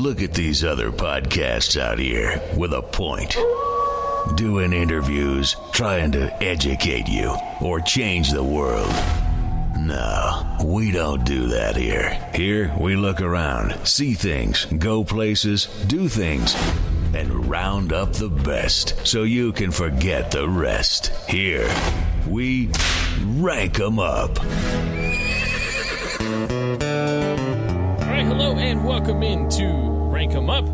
Look at these other podcasts out here with a point. Doing interviews, trying to educate you, or change the world. No, we don't do that here. Here, we look around, see things, go places, do things, and round up the best so you can forget the rest. Here, we rank 'em up. All right, hello and welcome into Rank 'em Up.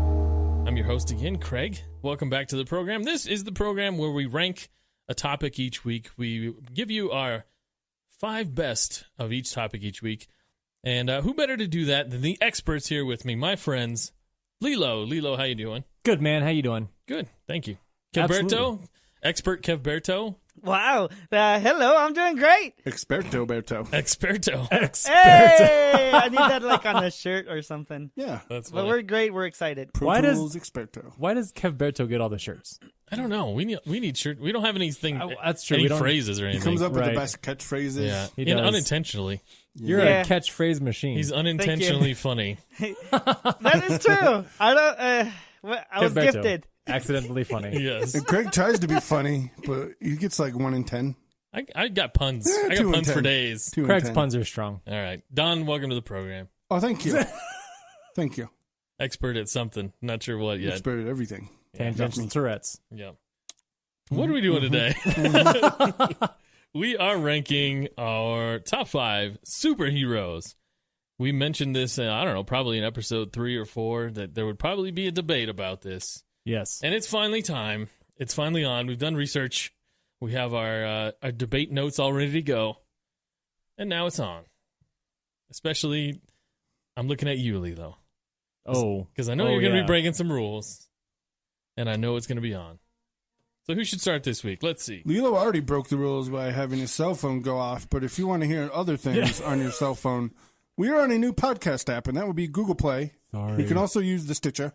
I'm your host again, Craig. Welcome back to the program. This is the program where we rank a topic each week. We give you our 5 best of each topic each week. And who better to do that than the experts here with me, my friends, Lilo. Lilo, how you doing? Good, man. How you doing? Good, thank you. Kevberto, expert Kevberto. Wow. Hello, I'm doing great. Experto Berto. Experto. Hey, I need that like on a shirt or something. Yeah. That's But funny. we're great. We're excited. Pro Why Tools Experto. Why does Kevberto get all the shirts? I don't know. We need shirt. We don't have anything. That's true. Any We don't- phrases or He anything. comes up with Right. the best catchphrases. Yeah, He and does. unintentionally. You're Yeah. a catchphrase machine. He's unintentionally funny. That is true. I don't. I was Kevberto. gifted. Accidentally funny. Yes, And Craig tries to be funny, but he gets like 1 in 10. I got puns. I 2 got in puns for 10. days. 2 in Craig's 10. puns are strong. All right, Don, welcome to the program. Oh, thank you. Thank you. Expert at something. Not sure what yet. Expert at everything. Tangential me. Tourette's. Yeah. What are we doing today? We are ranking our top 5 superheroes. We mentioned this, I don't know, probably in episode 3 or 4, that there would probably be a debate about this. Yes. And it's finally time. It's finally on. We've done research. We have our debate notes all ready to go. And now it's on. Especially, I'm looking at you, Lilo. Oh. Because I know Oh, you're going to yeah. be breaking some rules. And I know it's going to be on. So who should start this week? Let's see. Lilo already broke the rules by having his cell phone go off, but if you want to hear other things on your cell phone, we are on a new podcast app, and that would be Google Play. Sorry. You can also use the Stitcher.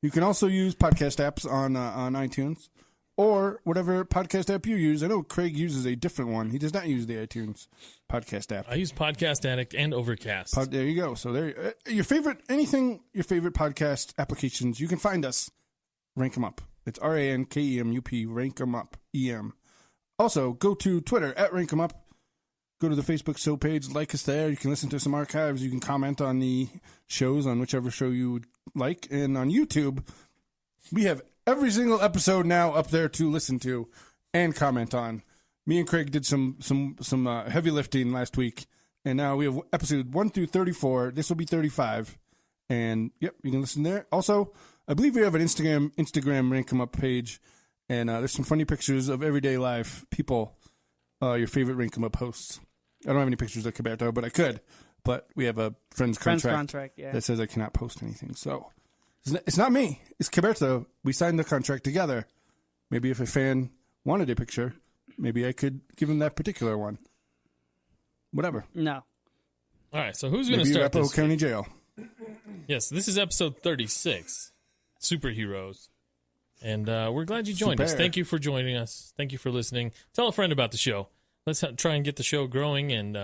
You can also use podcast apps on iTunes or whatever podcast app you use. I know Craig uses a different one. He does not use the iTunes podcast app. I use Podcast Addict and Overcast. There you go. So there, your favorite podcast applications, you can find us. Rank 'em up. It's RANKEMUP. Rank 'em up. EM. Also, go to Twitter at Rank 'em up. Go to the Facebook show page, like us there. You can listen to some archives. You can comment on the shows on whichever show you would like. And on YouTube, we have every single episode now up there to listen to and comment on. Me and Craig did some heavy lifting last week, and now we have episode 1 through 34. This will be 35, and yep, you can listen there. Also, I believe we have an Instagram Rank 'em Up page, and there's some funny pictures of everyday life people. Your favorite Rank 'em Up hosts. I don't have any pictures of Caberto, but I could. But we have a friend's contract Yeah. that says I cannot post anything. So it's not me. It's Caberto. We signed the contract together. Maybe if a fan wanted a picture, maybe I could give him that particular one. Whatever. No. All right, so who's going to Maybe start Arapahoe this County week? Jail. Yes, this is episode 36, Superheroes. And we're glad you joined us. Super. Thank you for joining us. Thank you for listening. Tell a friend about the show. Let's try and get the show growing, and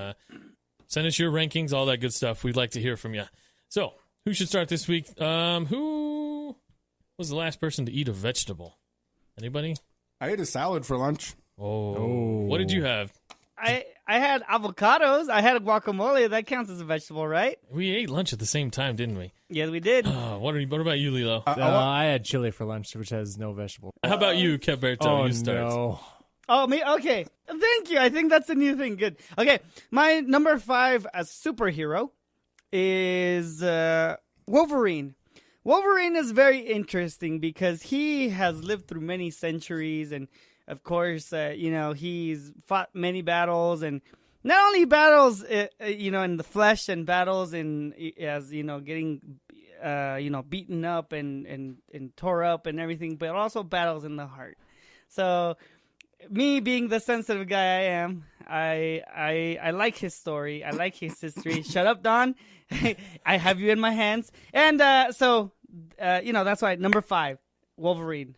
send us your rankings, all that good stuff. We'd like to hear from you. So, who should start this week? Who was the last person to eat a vegetable? Anybody? I ate a salad for lunch. Oh. What did you have? I had avocados. I had guacamole. That counts as a vegetable, right? We ate lunch at the same time, didn't we? Yes, we did. What about you, Lilo? I had chili for lunch, which has no vegetable. How about you, Keberto? Oh, You start. no. Oh, me? Okay. Thank you. I think that's a new thing. Good. Okay. My number 5 as superhero is Wolverine. Wolverine is very interesting because he has lived through many centuries, and of course, he's fought many battles, and not only battles, in the flesh, and battles getting, beaten up and tore up and everything, but also battles in the heart. So, me being the sensitive guy I am, I like his story. I like his history. Shut up, Don. I have you in my hands. And that's why number 5, Wolverine.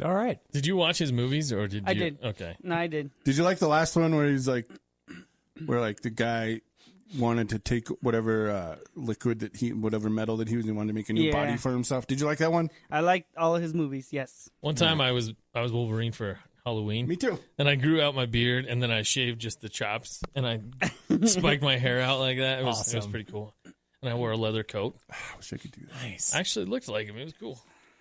All right. Did you watch his movies, or did you? I did. Okay. No, I did. Did you like the last one where he's like, where like the guy wanted to take whatever whatever metal that he was, he wanted to make a new body for himself. Did you like that one? I liked all of his movies. Yes. One time I was Wolverine for Halloween. Me too. And I grew out my beard, and then I shaved just the chops, and I spiked my hair out like that. It was pretty cool. And I wore a leather coat. I wish I could do that. Nice. I actually looked like him. It was cool.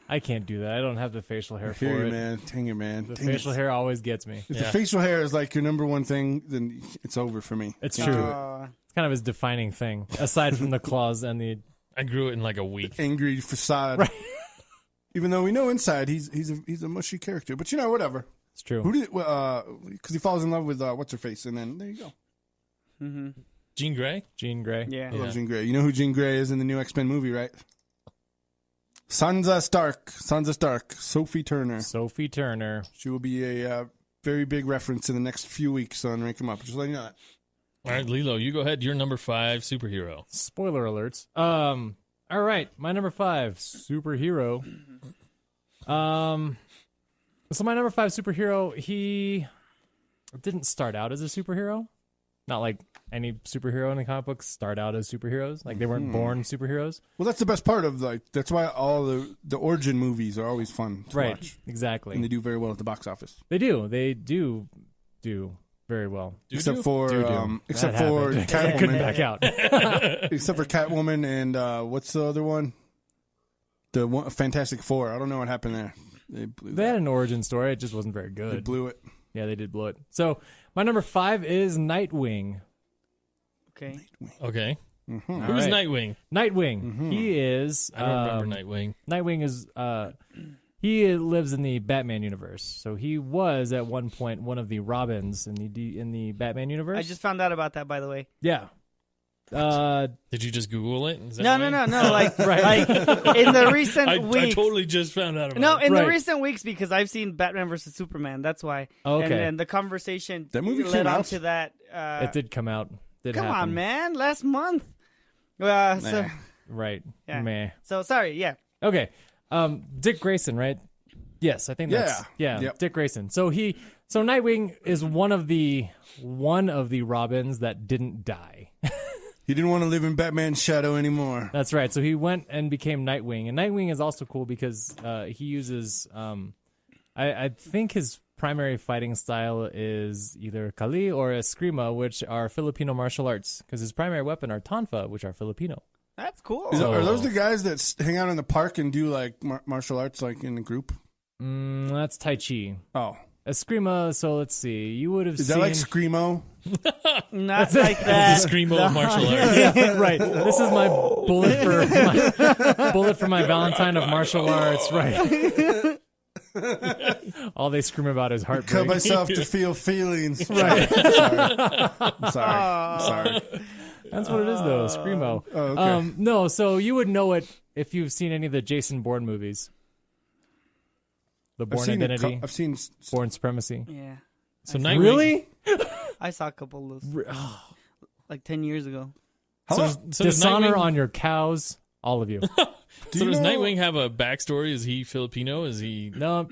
I can't do that. I don't have the facial hair for Here, it. man. Dang it, man. The Dang facial it. hair always gets me. If the facial hair is like your number one thing, then it's over for me. It's Can't true. do it. It's kind of his defining thing, aside from the claws and the. I grew it in like a week. Angry facade. Right. Even though we know inside he's a mushy character, but whatever. It's true. Who did? Because he falls in love with what's her face, and then there you go. Mm-hmm. Jean Grey? Jean Grey. Yeah. I love Jean Grey. You know who Jean Grey is in the new X-Men movie, right? Sansa Stark. Sophie Turner. Sophie Turner. She will be a very big reference in the next few weeks on Rank 'Em Up. Just letting you know that. All right, Lilo, you go ahead. You're number 5 superhero. Spoiler alerts. All right, my number 5 superhero. So my number 5 superhero, he didn't start out as a superhero. Not like any superhero in the comic books start out as superheroes. Like they weren't born superheroes. Well, that's the best part of that's why all the origin movies are always fun to watch. Exactly. And they do very well at the box office. They do very well. Except for That happened. Catwoman. Couldn't back out. Except for Catwoman and what's the other one? The one, Fantastic Four. I don't know what happened there. They had an origin story. It just wasn't very good. They blew it. Yeah, they did blow it. So my number 5 is Nightwing. Okay. Okay. Mm-hmm. Who's right. Nightwing? Nightwing. Mm-hmm. He is. I don't remember Nightwing. Nightwing is. He lives in the Batman universe. So he was at one point one of the Robins in the Batman universe. I just found out about that, by the way. Yeah. Did you just Google it? Is that No. Like, like in the recent I weeks. totally just found out about No, it. in Right. the recent weeks, because I've seen Batman versus Superman. That's why. Okay. And the conversation That movie led came on out? to that. It did come out. Come on, man! Last month. So Nah. Right. Yeah. Meh. so sorry. Yeah. Okay. Dick Grayson, right? Yes, I think that's Yep. Dick Grayson. So Nightwing is one of the Robins that didn't die. He didn't want to live in Batman's shadow anymore. That's right. So he went and became Nightwing. And Nightwing is also cool because he uses I think his primary fighting style is either Kali or Eskrima, which are Filipino martial arts, because his primary weapon are Tonfa, which are Filipino. That's cool. Are those the guys that hang out in the park and do like martial arts like in a group? That's Tai Chi. Oh. Eskrima, so let's see. You would have Is seen... that like Screamo? Not like that. The screamo of martial arts. Yeah, right. This is my bullet for my Valentine of martial arts. Right. All they scream about is Cut heartbreak. myself to feel feelings. Right. I'm sorry. That's what it is, though. Screamo. Oh, okay. No, so you would know it if you've seen any of the Jason Bourne movies. The Bourne Identity, I've seen. Bourne Supremacy. Yeah. So Nightwing. Really? I saw a couple of those like 10 years ago. So does Dishonor Nightwing, on your cows, all of you. so does Nightwing have a backstory? Is he Filipino? Is he? No.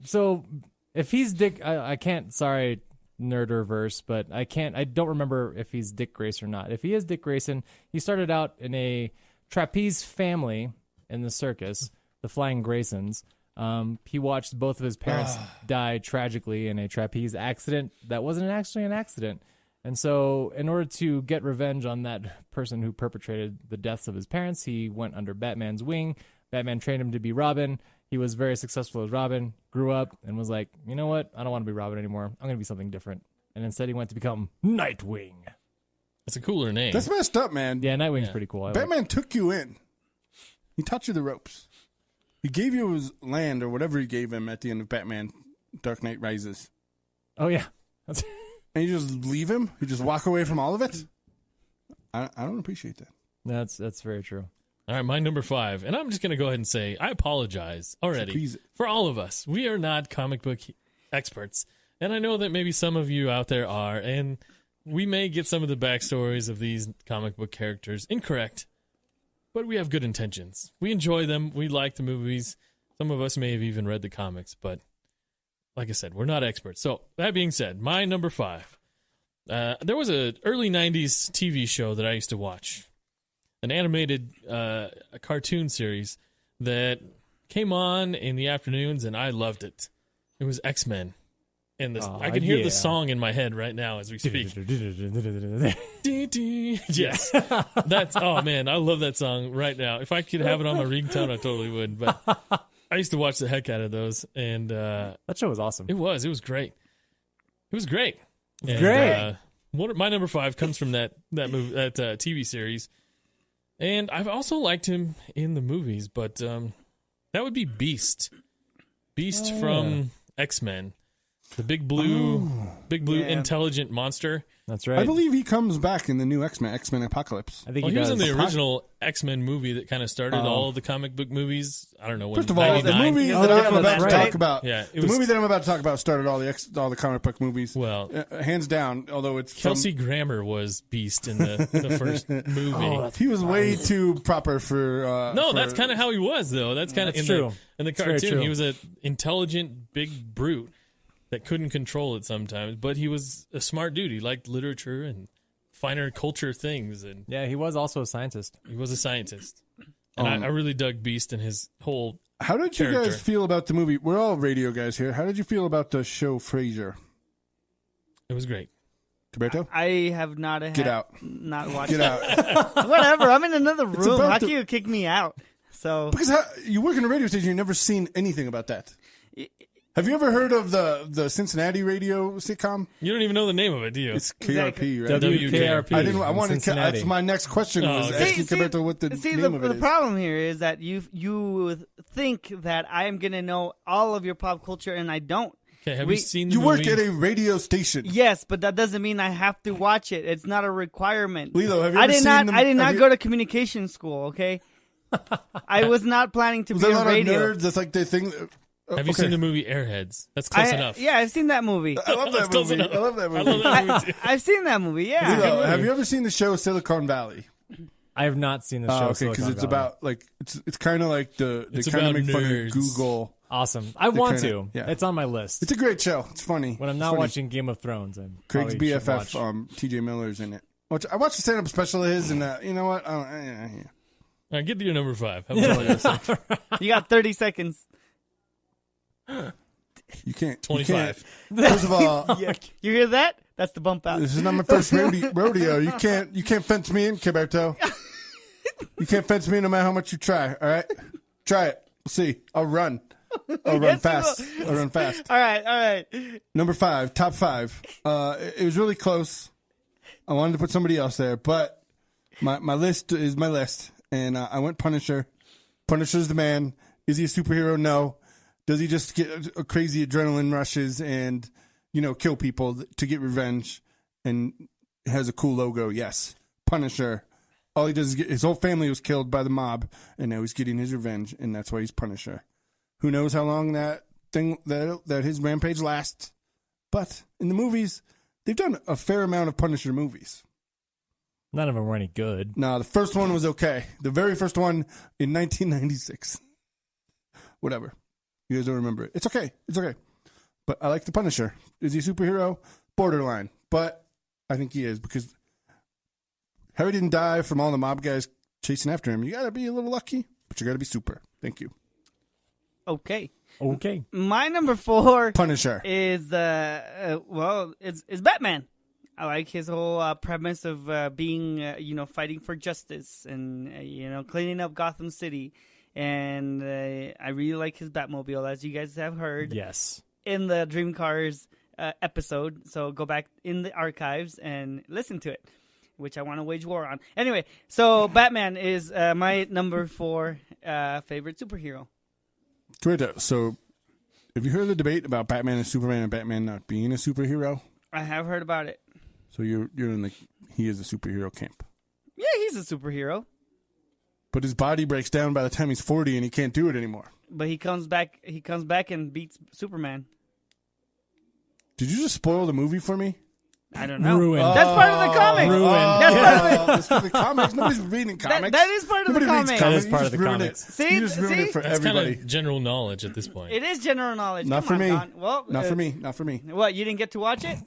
So if he's Dick, I can't. Sorry, nerderverse, but I can't. I don't remember if he's Dick Grayson or not. If he is Dick Grayson, he started out in a trapeze family in the circus, the Flying Graysons. He watched both of his parents die tragically in a trapeze accident that wasn't actually an accident. And so in order to get revenge on that person who perpetrated the deaths of his parents, he went under Batman's wing. Batman trained him to be Robin. He was very successful as Robin, grew up, and was like, you know what? I don't want to be Robin anymore. I'm going to be something different. And instead he went to become Nightwing. That's a cooler name. That's messed up, man. Yeah, Nightwing's pretty cool. Batman took you in. He taught you the ropes. He gave you his land or whatever he gave him at the end of Batman Dark Knight Rises. Oh, yeah. And you just leave him? You just walk away from all of it? I don't appreciate that. That's very true. All right, my number 5. And I'm just going to go ahead and say, I apologize already Please. for all of us. We are not comic book experts. And I know that maybe some of you out there are. And we may get some of the backstories of these comic book characters incorrect. But we have good intentions. We enjoy them. We like the movies. Some of us may have even read the comics. But like I said, we're not experts. So that being said, my number 5. There was a early 90s TV show that I used to watch, an animated a cartoon series that came on in the afternoons, and I loved it. It was X-Men. And I can hear the song in my head right now as we speak. Yes. Oh man, I love that song right now. If I could have it on my ringtone, I totally would. But I used to watch the heck out of those. And that show was awesome. It was great. It was great. And, great. My number 5 comes from that movie, that TV series. And I've also liked him in the movies, but that would be Beast. Beast from X-Men. The big blue intelligent monster. That's right. I believe he comes back in the new X-Men Apocalypse. I think he he was does. in the original X-Men movie that kind of started all the comic book movies. I don't know when. First of all, the 99? movie that I'm about to talk about. Yeah, the movie that I'm about to talk about started all the comic book movies. Well, hands down. Although it's Kelsey Grammer was Beast in the first movie. He was way too proper for. No, that's kind of how he was, though. That's kind of true. In the cartoon. He was an intelligent big brute that couldn't control it sometimes, but he was a smart dude. He liked literature and finer culture things, and yeah, he was also a scientist. He was a scientist, and I really dug Beast and his whole. How did you guys feel about the movie? We're all radio guys here. How did you feel about the show Frasier? It was great. Roberto? I have not not watched it. Get out. Whatever. I'm in another room. about How can you kick me out? So Because you work in a radio station, you've never seen anything about that. Have you ever heard of the Cincinnati radio sitcom? You don't even know the name of it, do you? It's KRP, right? WKRP. I wanted. That's my next question. Was asking Roberto what the name of it is. The problem here is that you think that I am going to know all of your pop culture, and I don't. Okay, have you seen the You movie? work at a radio station. Yes, but that doesn't mean I have to watch it. It's not a requirement. Lilo, have you ever seen I did not go to communication school. Okay, I was not planning to be a in lot radio. of nerds. That's like the thing. Have you seen the movie Airheads? That's close enough. Yeah, I've seen that movie. I love that That's close movie. enough. I love that movie. I love that movie too. I've seen that movie. Yeah. Lilo, have you ever seen the show Silicon Valley? I have not seen the show. Okay, because it's about like it's kind of like they It's kind of about make fun of nerds. Google. awesome. I want kinda- to. yeah. It's on my list. It's a great show. It's funny. When I'm It's not funny. watching Game of Thrones, I'm Craig's probably should BFF, watch. TJ Miller's in it. I watched the stand-up special of his, and you know what? All right, get to your number 5. How about You got 30 seconds. You can't. 25. First of all, You hear that? That's the bump out. this is not my first rodeo. You can't fence me in, Roberto. You can't fence me in no matter how much you try. All right, try it. We'll see. I'll run. I'll run Yes, you fast. will. I'll run fast. All right. Number 5, top 5. It was really close. I wanted to put somebody else there, but my list is my list, and I went Punisher. Punisher's the man. Is he a superhero? No. Does he just get a crazy adrenaline rushes and kill people to get revenge? And has a cool logo? Yes. Punisher. All he does is his whole family was killed by the mob, and now he's getting his revenge, and that's why he's Punisher. Who knows how long that his rampage lasts? But in the movies, they've done a fair amount of Punisher movies. None of them were any good. No, the first one was okay. The very first one in 1996. Whatever. You guys don't remember it. It's okay. It's okay. But I like the Punisher. Is he a superhero? Borderline. But I think he is because Harry didn't die from all the mob guys chasing after him. You got to be a little lucky, but you got to be super. Thank you. Okay. My number 4 Punisher is it's Batman. I like his whole premise of being fighting for justice and cleaning up Gotham City. And I really like his Batmobile, as you guys have heard. Yes. In the Dream Cars episode. So go back in the archives and listen to it, which I want to wage war on. Anyway, so Batman is my number 4 favorite superhero. Great. So have you heard the debate about Batman and Superman and Batman not being a superhero? I have heard about it. So you're in he is a superhero camp. Yeah, he's a superhero. But his body breaks down by the time he's 40 and he can't do it anymore. But he comes back and beats Superman. Did you just spoil the movie for me? I don't know. Ruined. That's part of the comics. That's part of it. That's part of the comics. Nobody's reading comics. That is part of the Nobody reads comics. That is You part just of the ruined comics. it. See? You just ruined it for That's everybody. kind of general knowledge at this point. It is general knowledge. Not Come for on, me. Don. Well, Not for me. Not for me. What, you didn't get to watch it?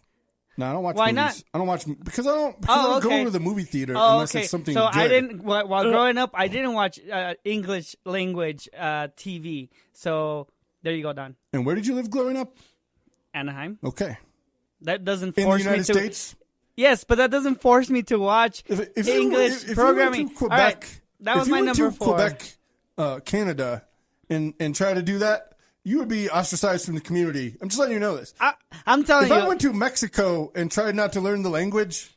No, I don't watch Why movies. not? I don't watch because I don't okay. go to the movie theater Oh, unless okay. it's something so good. I didn't. While growing up, I didn't watch English language TV. So there you go, Don. And where did you live growing up? Anaheim. Okay. That doesn't In the force me United to. States? Yes, but that doesn't force me to watch If English you programming. went to Quebec, All right, that was my number 4. Quebec, Canada, and try to do that, you would be ostracized from the community. I'm just letting you know this. I'm telling If you. I went to Mexico and tried not to learn the language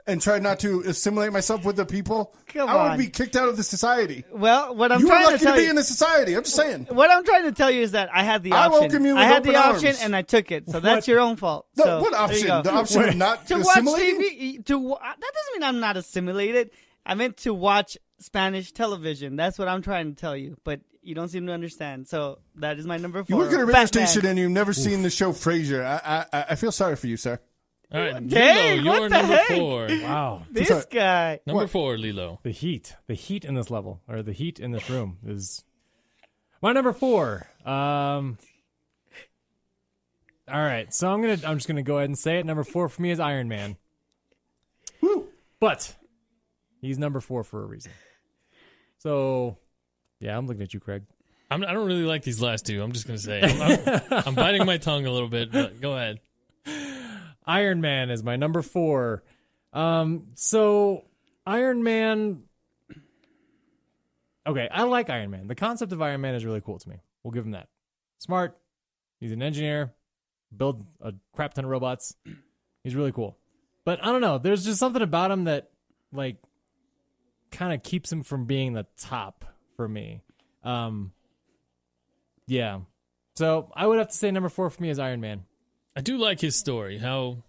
and tried not to assimilate myself with the people, Come I on. would be kicked out of the society. Well, what I'm You were trying to lucky to tell be you. in the society. I'm just saying. What I'm trying to tell you is that I had the I option. welcome you with I had the open option arms. and I took it. So that's your own fault. No, So, what there you option? go. The option of not to watch assimilating? TV. That doesn't mean I'm not assimilated. I meant to watch Spanish television. That's what I'm trying to tell you. But you don't seem to understand. So that is my number 4. You work at a radio Batman. station and you've never seen the show Frasier. I feel sorry for you, sir. All right, Dang, Lilo, what you're the number heck? 4. Wow. This guy. Number 4, Lilo. The heat in this level, or the heat in this room, is my number 4. All right, so I'm just gonna go ahead and say it. Number 4 for me is Iron Man. Woo. But he's number 4 for a reason. So, yeah, I'm looking at you, Craig. I don't really like these last two. I'm just gonna say I'm biting my tongue a little bit. But go ahead. Iron Man is my number 4. So Iron Man. Okay, I like Iron Man. The concept of Iron Man is really cool to me. We'll give him that. Smart. He's an engineer. Build a crap ton of robots. He's really cool. But I don't know. There's just something about him that, like, kind of keeps him from being the top for me. Yeah. So I would have to say number 4 for me is Iron Man. I do like his story. How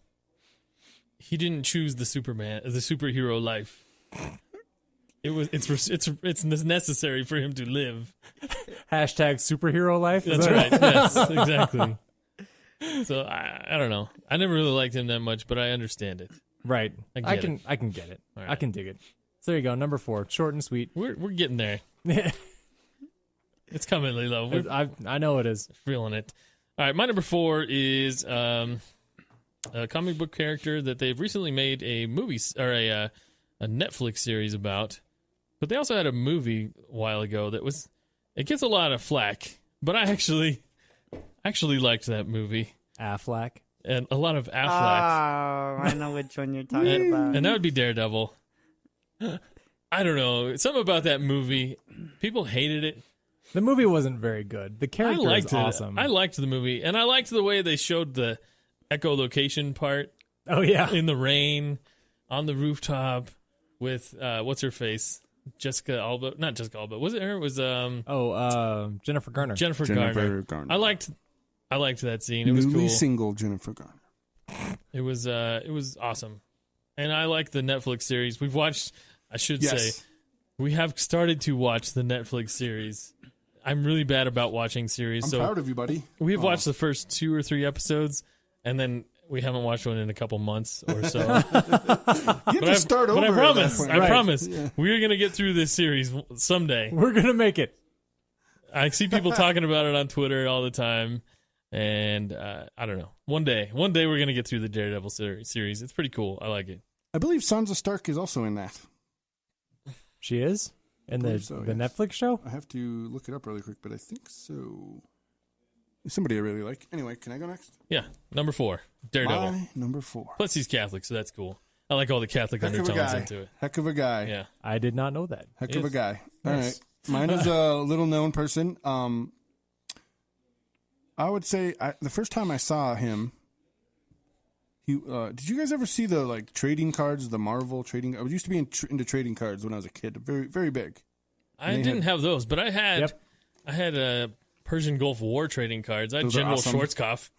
he didn't choose the superhero life. It's necessary for him to live. Hashtag superhero life. That's right. Yes, exactly. So I don't know. I never really liked him that much, but I understand it. Right. I can get it. All I right. can dig it. So there you go. Number 4. Short and sweet. We're getting there. It's coming, Lilo. We're I know it is. feeling it. All right, my number 4 is a comic book character that they've recently made a movie or a Netflix series about. But they also had a movie a while ago that it gets a lot of flack, but I actually liked that movie. Affleck. And a lot of Affleck. Oh, I know which one you're talking about. And that would be Daredevil. I don't know. Something about that movie. People hated it. The movie wasn't very good. The I character liked is it. awesome. I liked the movie. And I liked the way they showed the echolocation part Oh yeah. in the rain on the rooftop with what's her face? Jessica Alba. Not Jessica Alba. Was it her? It was Jennifer Garner. Jennifer Garner. I liked that scene. It was Newly cool. single Jennifer Garner. It was awesome. And I like the Netflix series. We've watched, I should say, we have started to watch the Netflix series. I'm really bad about watching series. I'm proud of you, buddy. We've watched the first 2 or 3 episodes, and then we haven't watched one in a couple months or so. You have to start over. But I promise, at that point. I promise, we're going to get through this series someday. We're gonna make it. I see people talking about it on Twitter all the time, and I don't know. One day we're going to get through the Daredevil series. It's pretty cool. I like it. I believe Sansa Stark is also in that. She is in the believe so, the yes. Netflix show. I have to look it up really quick, but I think so. Somebody I really like. Anyway, can I go next? Yeah, number 4, Daredevil. My number 4. Plus, he's Catholic, so that's cool. I like all the Catholic Heck of a undertones guy. into it. Heck of a guy. Yeah. I did not know that. Heck of a Yes. guy. All Yes. right. Mine is a little known person. I would say the first time I saw him, he did you guys ever see the trading cards, the Marvel trading? I used to be into trading cards when I was a kid. Very, very big. I didn't have those, but I had Yep. I had Persian Gulf War trading cards. I had Those are General awesome. Schwarzkopf.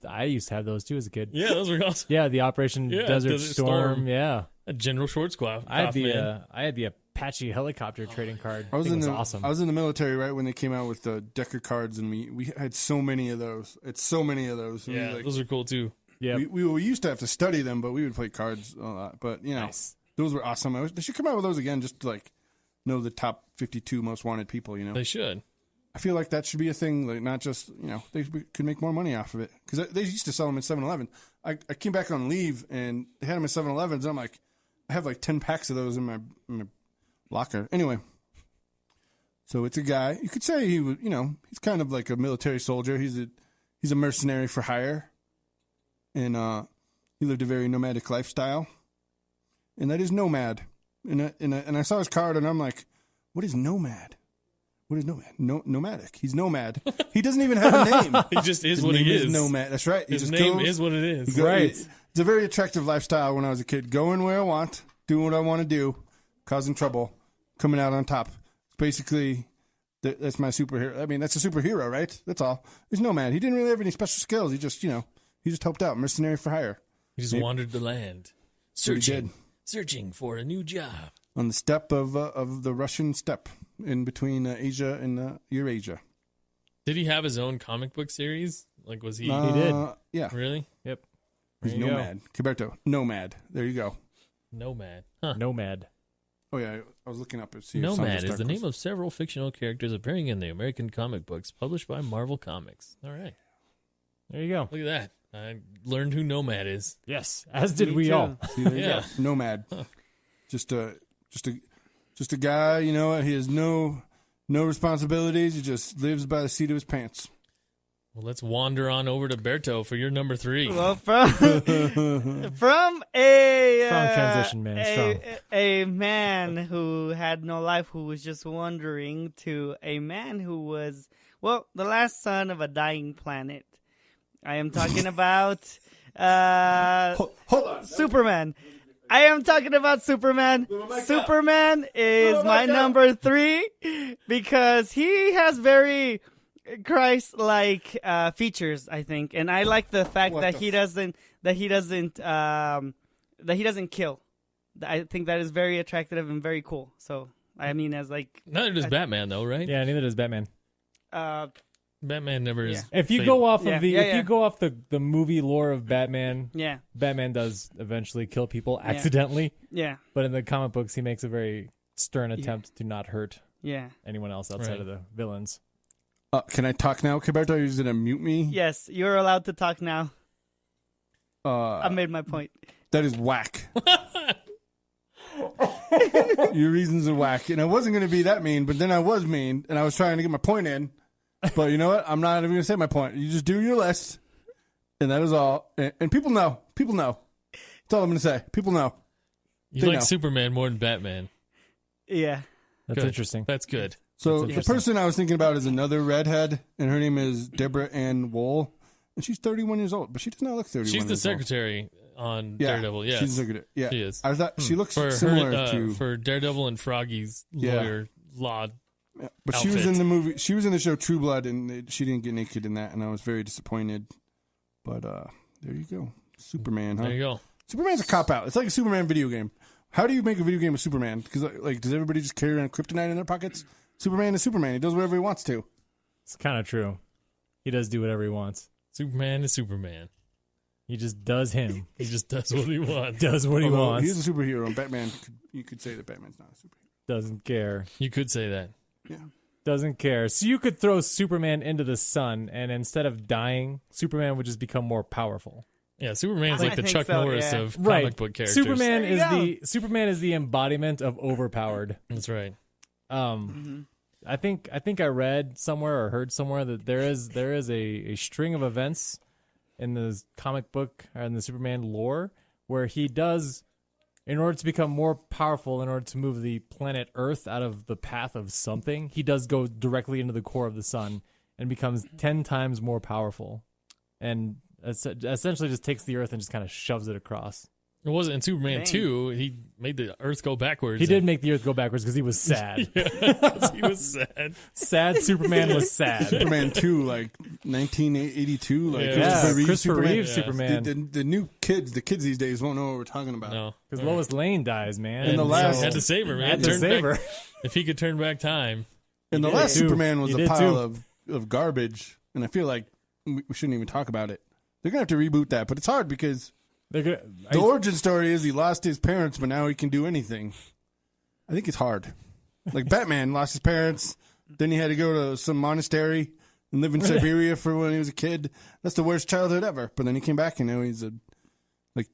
I used to have those too as a kid. Yeah, those were awesome. Yeah, the Operation Yeah, Desert, Desert Storm. Storm. Yeah, General Schwarzkopf. I had man. the Apache helicopter trading card. I was in was the awesome. I was in the military right when they came out with the Decker cards, and we had so many of those. It's so many of those. And Yeah, those are cool too. Yeah, we used to have to study them, but we would play cards a lot. But nice. those were awesome. They should come out with those again, just to know the top 52 most wanted people. They should. I feel like that should be a thing. Like not just they could make more money off of it because they used to sell them at 7-Eleven. I came back on leave and they had them at 7-Elevens. And I'm like, I have like 10 packs of those in my locker. Anyway, so it's a guy. You could say he was, he's kind of like a military soldier. He's a mercenary for hire, and he lived a very nomadic lifestyle, and that is nomad. And I saw his card, and I'm like, what is nomad? What is nomad? Nomadic. He's nomad. He doesn't even have a name. He just is His what he name is. Nomad. That's right. His name is what it is. Right. It's a very attractive lifestyle when I was a kid. Going where I want, doing what I want to do, causing trouble, coming out on top. Basically, that's my superhero. I mean, that's a superhero, right? That's all. He's nomad. He didn't really have any special skills. He just, he just helped out. Mercenary for hire. He just wandered the land, searching for a new job. On the steppe of the Russian steppe in between Asia and Eurasia. Did he have his own comic book series? Like, was he? He did. Yeah. Really? Yep. He's There you nomad. Gilberto. Nomad. There you go. Nomad. Huh. Nomad. Oh, yeah. I was looking up to see if Nomad Sansa is the Stark name of several fictional characters appearing in the American comic books published by Marvel Comics. All right. There you go. Look at that. I learned who Nomad is. Yes, as did Me we too. all. See, there you Yeah. go. Nomad. Just a guy, he has no responsibilities. He just lives by the seat of his pants. Well, let's wander on over to Berto for your number 3. Well, from a Strong transition, man. Strong. a man who had no life, who was just wandering, to a man who was the last son of a dying planet. I am talking about Hold on. Superman. I am talking about Superman. Superman is my number 3 because he has very Christ-like features, I think, and I like the fact that he doesn't kill. I think that is very attractive and very cool. So I mean, as like Neither does Batman, though, right? Yeah, neither does Batman. Batman never is. If you fatal. go off of Yeah. you go off the movie lore of Batman, yeah, Batman does eventually kill people accidentally, yeah, but in the comic books, he makes a very stern attempt to not hurt yeah. anyone else outside of the villains. Can I talk now, Gilberto? Are you going to mute me? Yes, you're allowed to talk now. I made my point. That is whack. Your reasons are whack. And I wasn't going to be that mean, but then I was mean, and I was trying to get my point in. But you know what? I'm not even going to say my point. You just do your list, and that is all. And people know. People know. That's all I'm going to say. People know. You They like know. Superman more than Batman. Yeah, That's Good. interesting. That's good. So the interesting. person I was thinking about is another redhead, and her name is Deborah Ann Wool, and she's 31 years old, but she does not look 31 She's the years old. secretary on Yeah, Daredevil. Yes, she's the secretary. Yeah, she is. I thought she looks for similar her, to. for Daredevil and Froggy's Yeah. lawyer law. Yeah, but she was outfit. in the movie. She was in the show True Blood, and she didn't get naked in that, and I was very disappointed. But there you go, Superman. Huh? There you go. Superman's a cop out. It's like a Superman video game. How do you make a video game with Superman? Because like, does everybody just carry around kryptonite in their pockets? Superman is Superman. He does whatever he wants to. It's kind of true. He does do whatever he wants. Superman is Superman. He just does him. He just does what he wants. Does what he Although wants. He's a superhero. And Batman, you could say that Batman's not a superhero. Doesn't care. You could say that. Yeah. Doesn't care. So you could throw Superman into the sun, and instead of dying, Superman would just become more powerful. Yeah, Superman's I like the think Chuck so, Norris yeah. of Right. comic book characters. Superman There you is the embodiment of overpowered. That's right. I think I read somewhere or heard somewhere that there is a string of events in the comic book or in the Superman lore where he does, in order to become more powerful, in order to move the planet Earth out of the path of something, he does go directly into the core of the sun and becomes 10 times more powerful, and essentially just takes the Earth and just kind of shoves it across. It wasn't in Superman Dang. 2. He made the Earth go backwards. He did make the Earth go backwards because he was sad. He was sad. Sad Superman was sad. Superman 2, like 1982. Like, Yeah. it was Yeah, Christopher Christopher Reeves Yeah. Superman. The new kids, the kids these days won't know what we're talking about. No. Because Lois Lane dies, man. In the And last- Had to save her, man. had to Turn save back- her. If he could turn back time. And the did last too. Superman was He a did pile too. of garbage, and I feel like we shouldn't even talk about it. They're gonna have to reboot that, but it's hard because They're gonna, the origin story is he lost his parents, but now he can do anything. I think it's hard. Like Batman lost his parents, Then he had to go to some monastery and live in Siberia for when he was a kid. That's the worst childhood ever. But then he came back and now he's a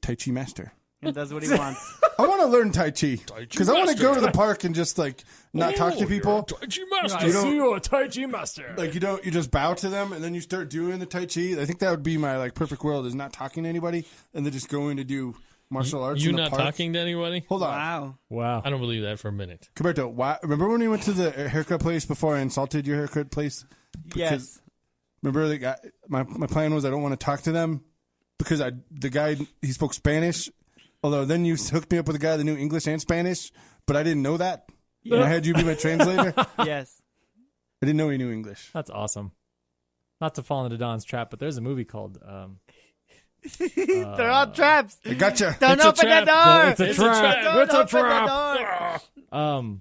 Tai Chi master. And does what he wants. I want to learn Tai Chi because I want to go to the park and just like not talk to people. Tai Chi master. I see you a Tai Chi master. Like you just bow to them and then you start doing the Tai Chi. I think that would be my like perfect world is not talking to anybody and then just going to do martial arts. You in the not park. talking to anybody? Hold on. Wow. I don't believe that for a minute. Roberto, remember when we went to the haircut place before I insulted your haircut place? Yes. Remember the guy? My plan was I don't want to talk to them because the guy he spoke Spanish. Although then you hooked me up with a guy that knew English and Spanish, but I didn't know that. Yeah. And I had you be my translator. Yes. I didn't know he knew English. That's awesome. Not to fall into Don's trap, but there's a movie called They're all traps. I gotcha. Don't It's a open the trap. door. It's a It's trap. a trap. Don't It's a open trap. the door.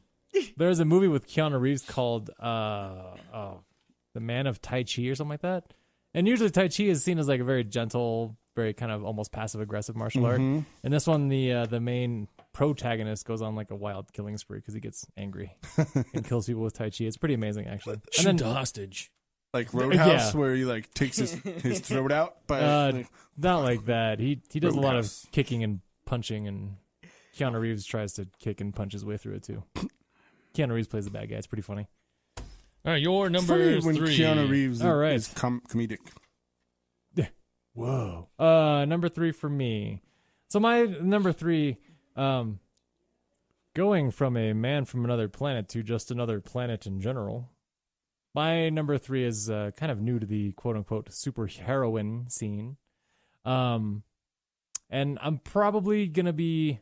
There's a movie with Keanu Reeves called The Man of Tai Chi or something like that. And usually Tai Chi is seen as like a very gentle, very kind of almost passive-aggressive martial art. And this one, the main protagonist goes on like a wild killing spree because he gets angry and kills people with Tai Chi. It's pretty amazing, actually. Shoot And the then, hostage. Like Roadhouse, Yeah. where he like takes his throat out. But not like that. He does a lot of Roadhouse. kicking and punching, and Keanu Reeves tries to kick and punch his way through it too. Keanu Reeves plays the bad guy. It's pretty funny. All right, your it's number funny when 3. Keanu Reeves All right. is comedic. Whoa. Number 3 for me. So my number 3, going from a man from another planet to just another planet in general. My number 3 is kind of new to the quote unquote superheroine scene. And I'm probably gonna be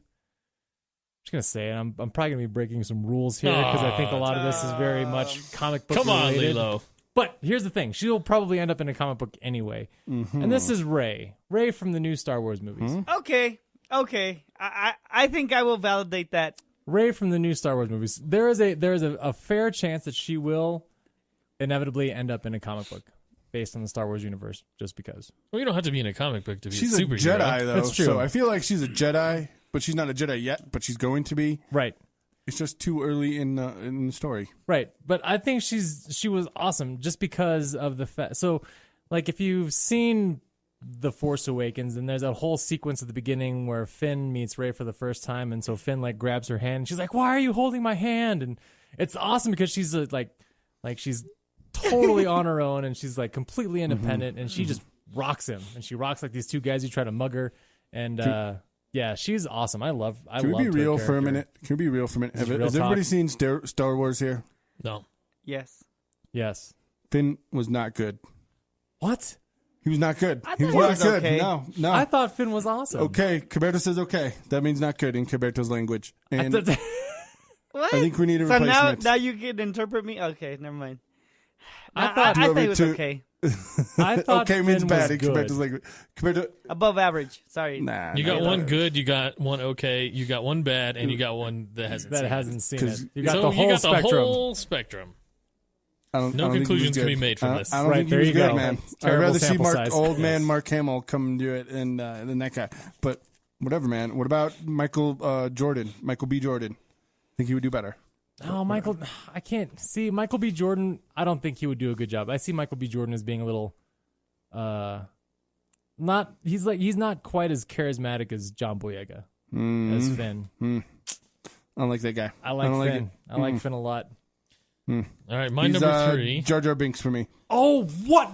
just gonna say it, I'm probably gonna be breaking some rules here because I think a lot of this is very much comic book Come on, related. Lilo. But here's the thing. She'll probably end up in a comic book anyway. And this is Rey. Rey from the new Star Wars movies. Okay. I think I will validate that. Rey from the new Star Wars movies. There is a fair chance that she will inevitably end up in a comic book based on the Star Wars universe just because. Well, you don't have to be in a comic book to be She's a a superhero. Jedi, though. That's true. So I feel like she's a Jedi, but she's not a Jedi yet, but she's going to be. Right. It's just too early in the story. Right. But I think she was awesome just because of the fact. So, like, if you've seen The Force Awakens, and there's that whole sequence at the beginning where Finn meets Rey for the first time, and so Finn, like, grabs her hand. And she's like, "Why are you holding my hand?" And it's awesome because she's, like she's totally on her own, and she's, like, completely independent, and she just rocks him. And she rocks, like, these two guys who try to mug her. And, yeah, she's awesome. I love Can we be her real for a character. minute? Can we be real for a minute? This is real Has everybody talk. seen Star Wars here? No. Yes. Yes. Finn was not good. What? He was not good. I He was thought he not was good. okay. No. I thought Finn was awesome. Okay, Caberto says okay. That means not good in Caberto's language. And What? I think we need a so replacement. now you can interpret me? Okay, never mind. I I thought thought it was okay. I thought okay means Finn bad was in good. Caberto's language. Caberto, Above average. Sorry. nah. You got nah, one nah. good, you got one okay, you got one bad, and you got one that hasn't seen that it. hasn't seen 'Cause- it. You got So the whole you got spectrum. the whole spectrum. I don't No think he was conclusions can good. be made from I- this. I don't Right, think he there was you good, go. man. I'd Terrible rather see sample size. old man Yes. Mark Hamill come do it than that guy. But whatever, man. What about Michael B. Jordan? Think he would do better? Oh, Michael, I can't see Michael B. Jordan. I don't think he would do a good job. I see Michael B. Jordan as being a little, he's not quite as charismatic as John Boyega as Finn. I don't like that guy. I like don't Finn. I like Finn a lot. All right, my He's, number 3. Jar Jar Binks for me. Oh, what?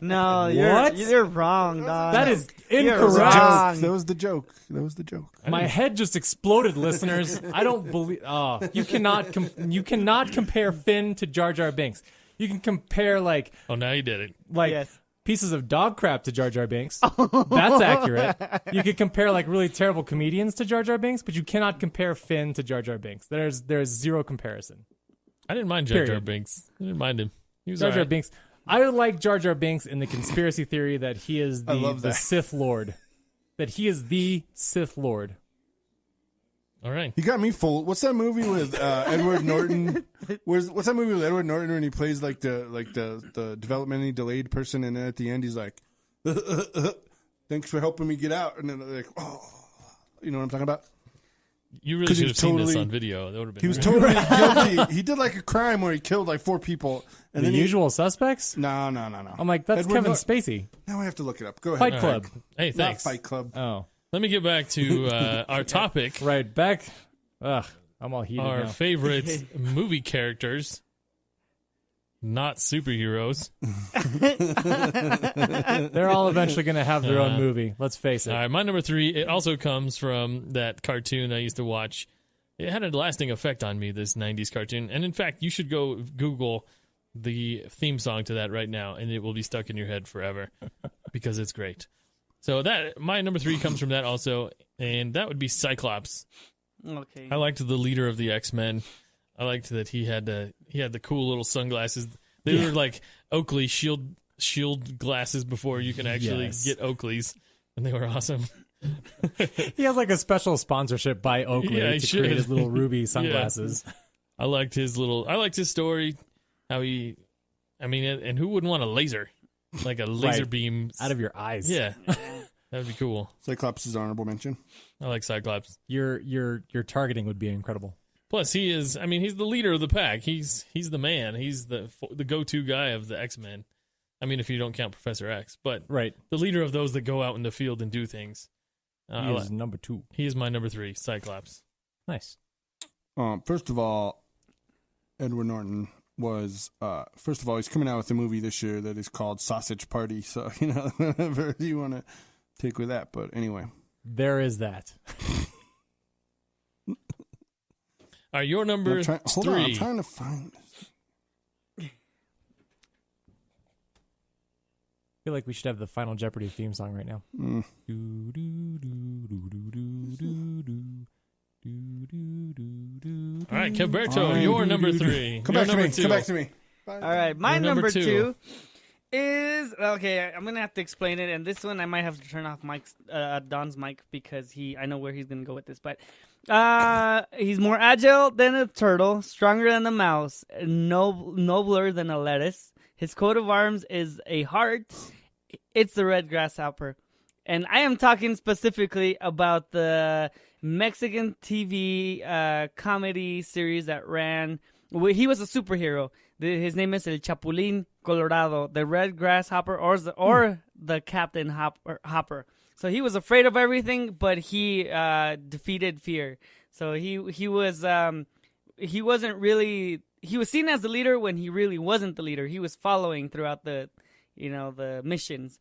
No, What? you're wrong, Don. That is You're incorrect. wrong. That was the joke. My head just exploded, listeners. I don't believe. Oh, you cannot compare Finn to Jar Jar Binks. You can compare like Oh, now you did it. Yes. pieces of dog crap to Jar Jar Binks. That's accurate. You could compare like really terrible comedians to Jar Jar Binks, but you cannot compare Finn to Jar Jar Binks. There's zero comparison. I didn't mind Jar Jar Period. Binks. I didn't mind him. He was Jar Jar alright. Binks. I like Jar Jar Binks in the conspiracy theory that he is I love the that. Sith Lord. That he is the Sith Lord. All right. You got me full. What's that movie with Edward Norton? What's that movie with Edward Norton when he plays like the developmentally delayed person, and then at the end he's like, "Thanks for helping me get out," and then like, "Oh," you know what I'm talking about? You really 'Cause he should have was seen this totally- on video. That would have been He was great. totally guilty. He did like a crime where he killed like 4 people. And The then Usual Suspects? No. I'm like, that's Edward Kevin Nor- Spacey. Now I have to look it up. Go ahead. Fight Club. Hey, Not thanks. Fight Club. Oh, Let me get back to our topic. right. Back. Ugh, I'm all heated Our now. favorite movie characters, not superheroes. They're all eventually going to have their own movie. Let's face it. All right, my number 3, it also comes from that cartoon I used to watch. It had a lasting effect on me, this 90s cartoon. And in fact, you should go Google the theme song to that right now, and it will be stuck in your head forever because it's great. So that my number 3 comes from that also, and that would be Cyclops. Okay. I liked the leader of the X-Men. I liked that he had the cool little sunglasses. They were like Oakley shield glasses before you can actually get Oakleys, and they were awesome. He has like a special sponsorship by Oakley Yeah, he to should. create his little ruby sunglasses. I liked his story, how he, and who wouldn't want a laser? Like a laser Right. beam. Out of your eyes. Yeah, that'd be cool. Cyclops is honorable mention. I like Cyclops. Your targeting would be incredible. Plus, he's the leader of the pack. He's the man. He's the go-to guy of the X-Men. I mean, if you don't count Professor X, but Right. the leader of those that go out in the field and do things. He is number 2. He is my number 3, Cyclops. Nice. First of all, Edward Norton was first of all, he's coming out with a movie this year that is called Sausage Party. So whatever you want to take with that. But anyway, There is that. All right, your number 3. Hold on, I'm trying to find this. I feel like we should have the Final Jeopardy theme song right now. Mm. Do, do, do, do, do, do, do, do. Do, do, do, do, All right, do. Calberto, your number 3. Come Your back to number me. 2. Come back to me. All right, my Your number number two. 2 is okay. I'm gonna have to explain it, and this one I might have to turn off Mike's Don's mic because I know where he's gonna go with this. But he's more agile than a turtle, stronger than a mouse, nobler than a lettuce. His coat of arms is a heart. It's the red grasshopper, and I am talking specifically about the Mexican TV comedy series that ran. He was a superhero. His name is El Chapulín Colorado, the red grasshopper, or the Captain Hopper. So he was afraid of everything, but he defeated fear. So he wasn't really. He was seen as the leader when he really wasn't the leader. He was following throughout the missions.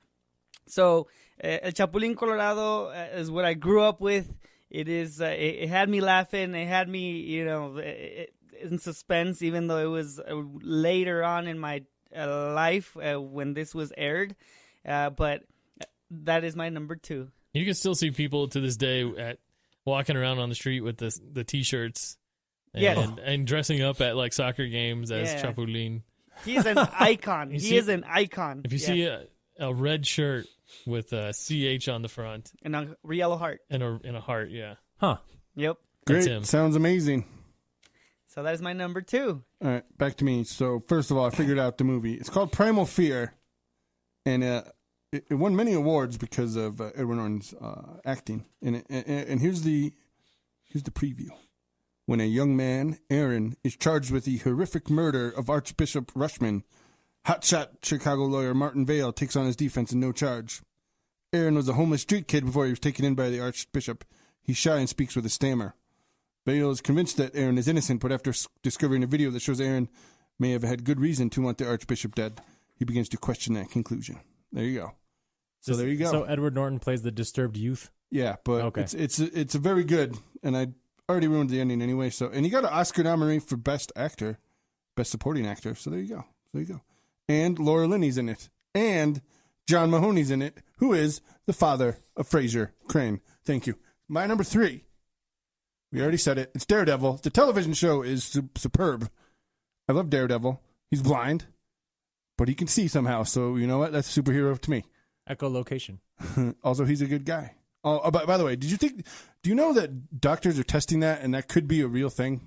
So El Chapulín Colorado is what I grew up with. It is. It had me laughing. It had me, in suspense, even though it was later on in my life when this was aired. But that is my number 2. You can still see people to this day walking around on the street with the T-shirts and, Yes. and dressing up at like soccer games as Yeah. Chapulín. He's an icon. You He see- is an icon. If you see a red shirt with a CH on the front and a yellow heart. and a heart, yeah. Huh. Yep. That's Great. him. Sounds amazing. So that is my number 2. All right, back to me. So first of all, I figured out the movie. It's called Primal Fear, and it won many awards because of Edward Norton's acting. And here's the preview. When a young man, Aaron, is charged with the horrific murder of Archbishop Rushman, hotshot Chicago lawyer Martin Vale takes on his defense and no charge. Aaron was a homeless street kid before he was taken in by the Archbishop. He's shy and speaks with a stammer. Vale is convinced that Aaron is innocent, but after discovering a video that shows Aaron may have had good reason to want the Archbishop dead, he begins to question that conclusion. There you go. So there you go. So Edward Norton plays the disturbed youth. Yeah, but Okay. it's a very good, and I already ruined the ending anyway. So, and he got an Oscar nominee for Best Actor, Best Supporting Actor. So there you go. And Laura Linney's in it, and John Mahoney's in it, who is the father of Fraser Crane. Thank you. My number 3. We already said it. It's Daredevil. The television show is superb. I love Daredevil. He's blind, but he can see somehow. So you know what? That's a superhero to me. Echolocation. Also, he's a good guy. Oh, by the way, do you know that doctors are testing that and that could be a real thing?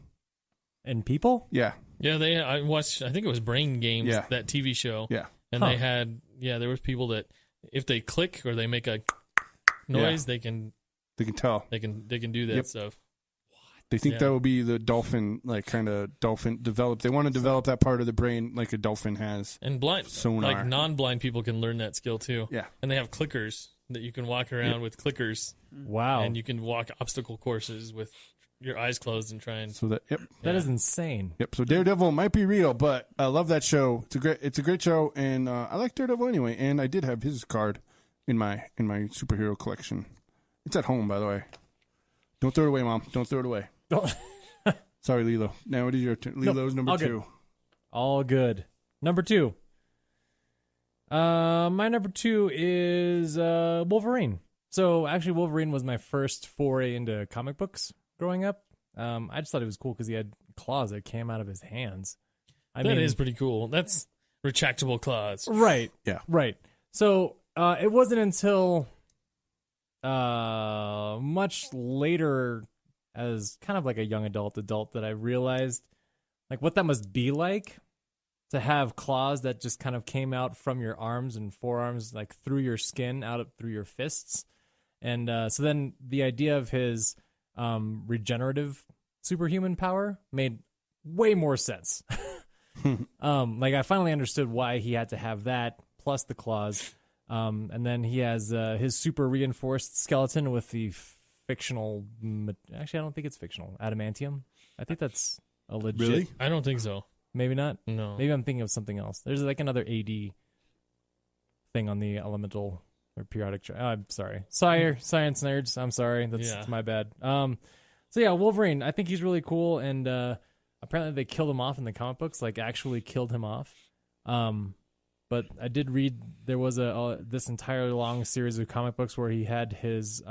And people? Yeah. Yeah, I watched, I think it was Brain Games, Yeah. that TV show. Yeah. And they had, there was people that if they click or they make a noise, they can They can tell. do that Yep. stuff. They think that will be the dolphin, like kind of dolphin develop. They want to develop that part of the brain like a dolphin has. And blind, sonar. like non-blind people can learn that skill too. Yeah. And they have clickers that you can walk around with clickers. Wow. And you can walk obstacle courses with your eyes closed and try and. So that That is insane. Yep. So Daredevil might be real, but I love that show. It's a great show, and I like Daredevil anyway. And I did have his card in my superhero collection. It's at home, by the way. Don't throw it away, Mom. Don't throw it away. Sorry, Lilo. Now it is your turn. Lilo's number all 2. good. All good. Number 2. My number 2 is Wolverine. So actually, Wolverine was my first foray into comic books growing up. I just thought it was cool because he had claws that came out of his hands. That is pretty cool. That's retractable claws. Right. Yeah. Right. So it wasn't until much later, as kind of like a young adult that I realized like what that must be like to have claws that just kind of came out from your arms and forearms, like through your skin, out through your fists. And so then the idea of his regenerative superhuman power made way more sense. Like I finally understood why he had to have that plus the claws. And then he has his super reinforced skeleton with the fictional. Actually, I don't think it's fictional. Adamantium. I think that's a legit. Really? I don't think so. Maybe not. No. Maybe I'm thinking of something else. There's like another AD thing on the elemental or periodic chart. I'm sorry. Science nerds. I'm sorry. That's my bad. So yeah, Wolverine. I think he's really cool, and apparently they killed him off in the comic books. Like actually killed him off. But I did read there was this entire long series of comic books where he had his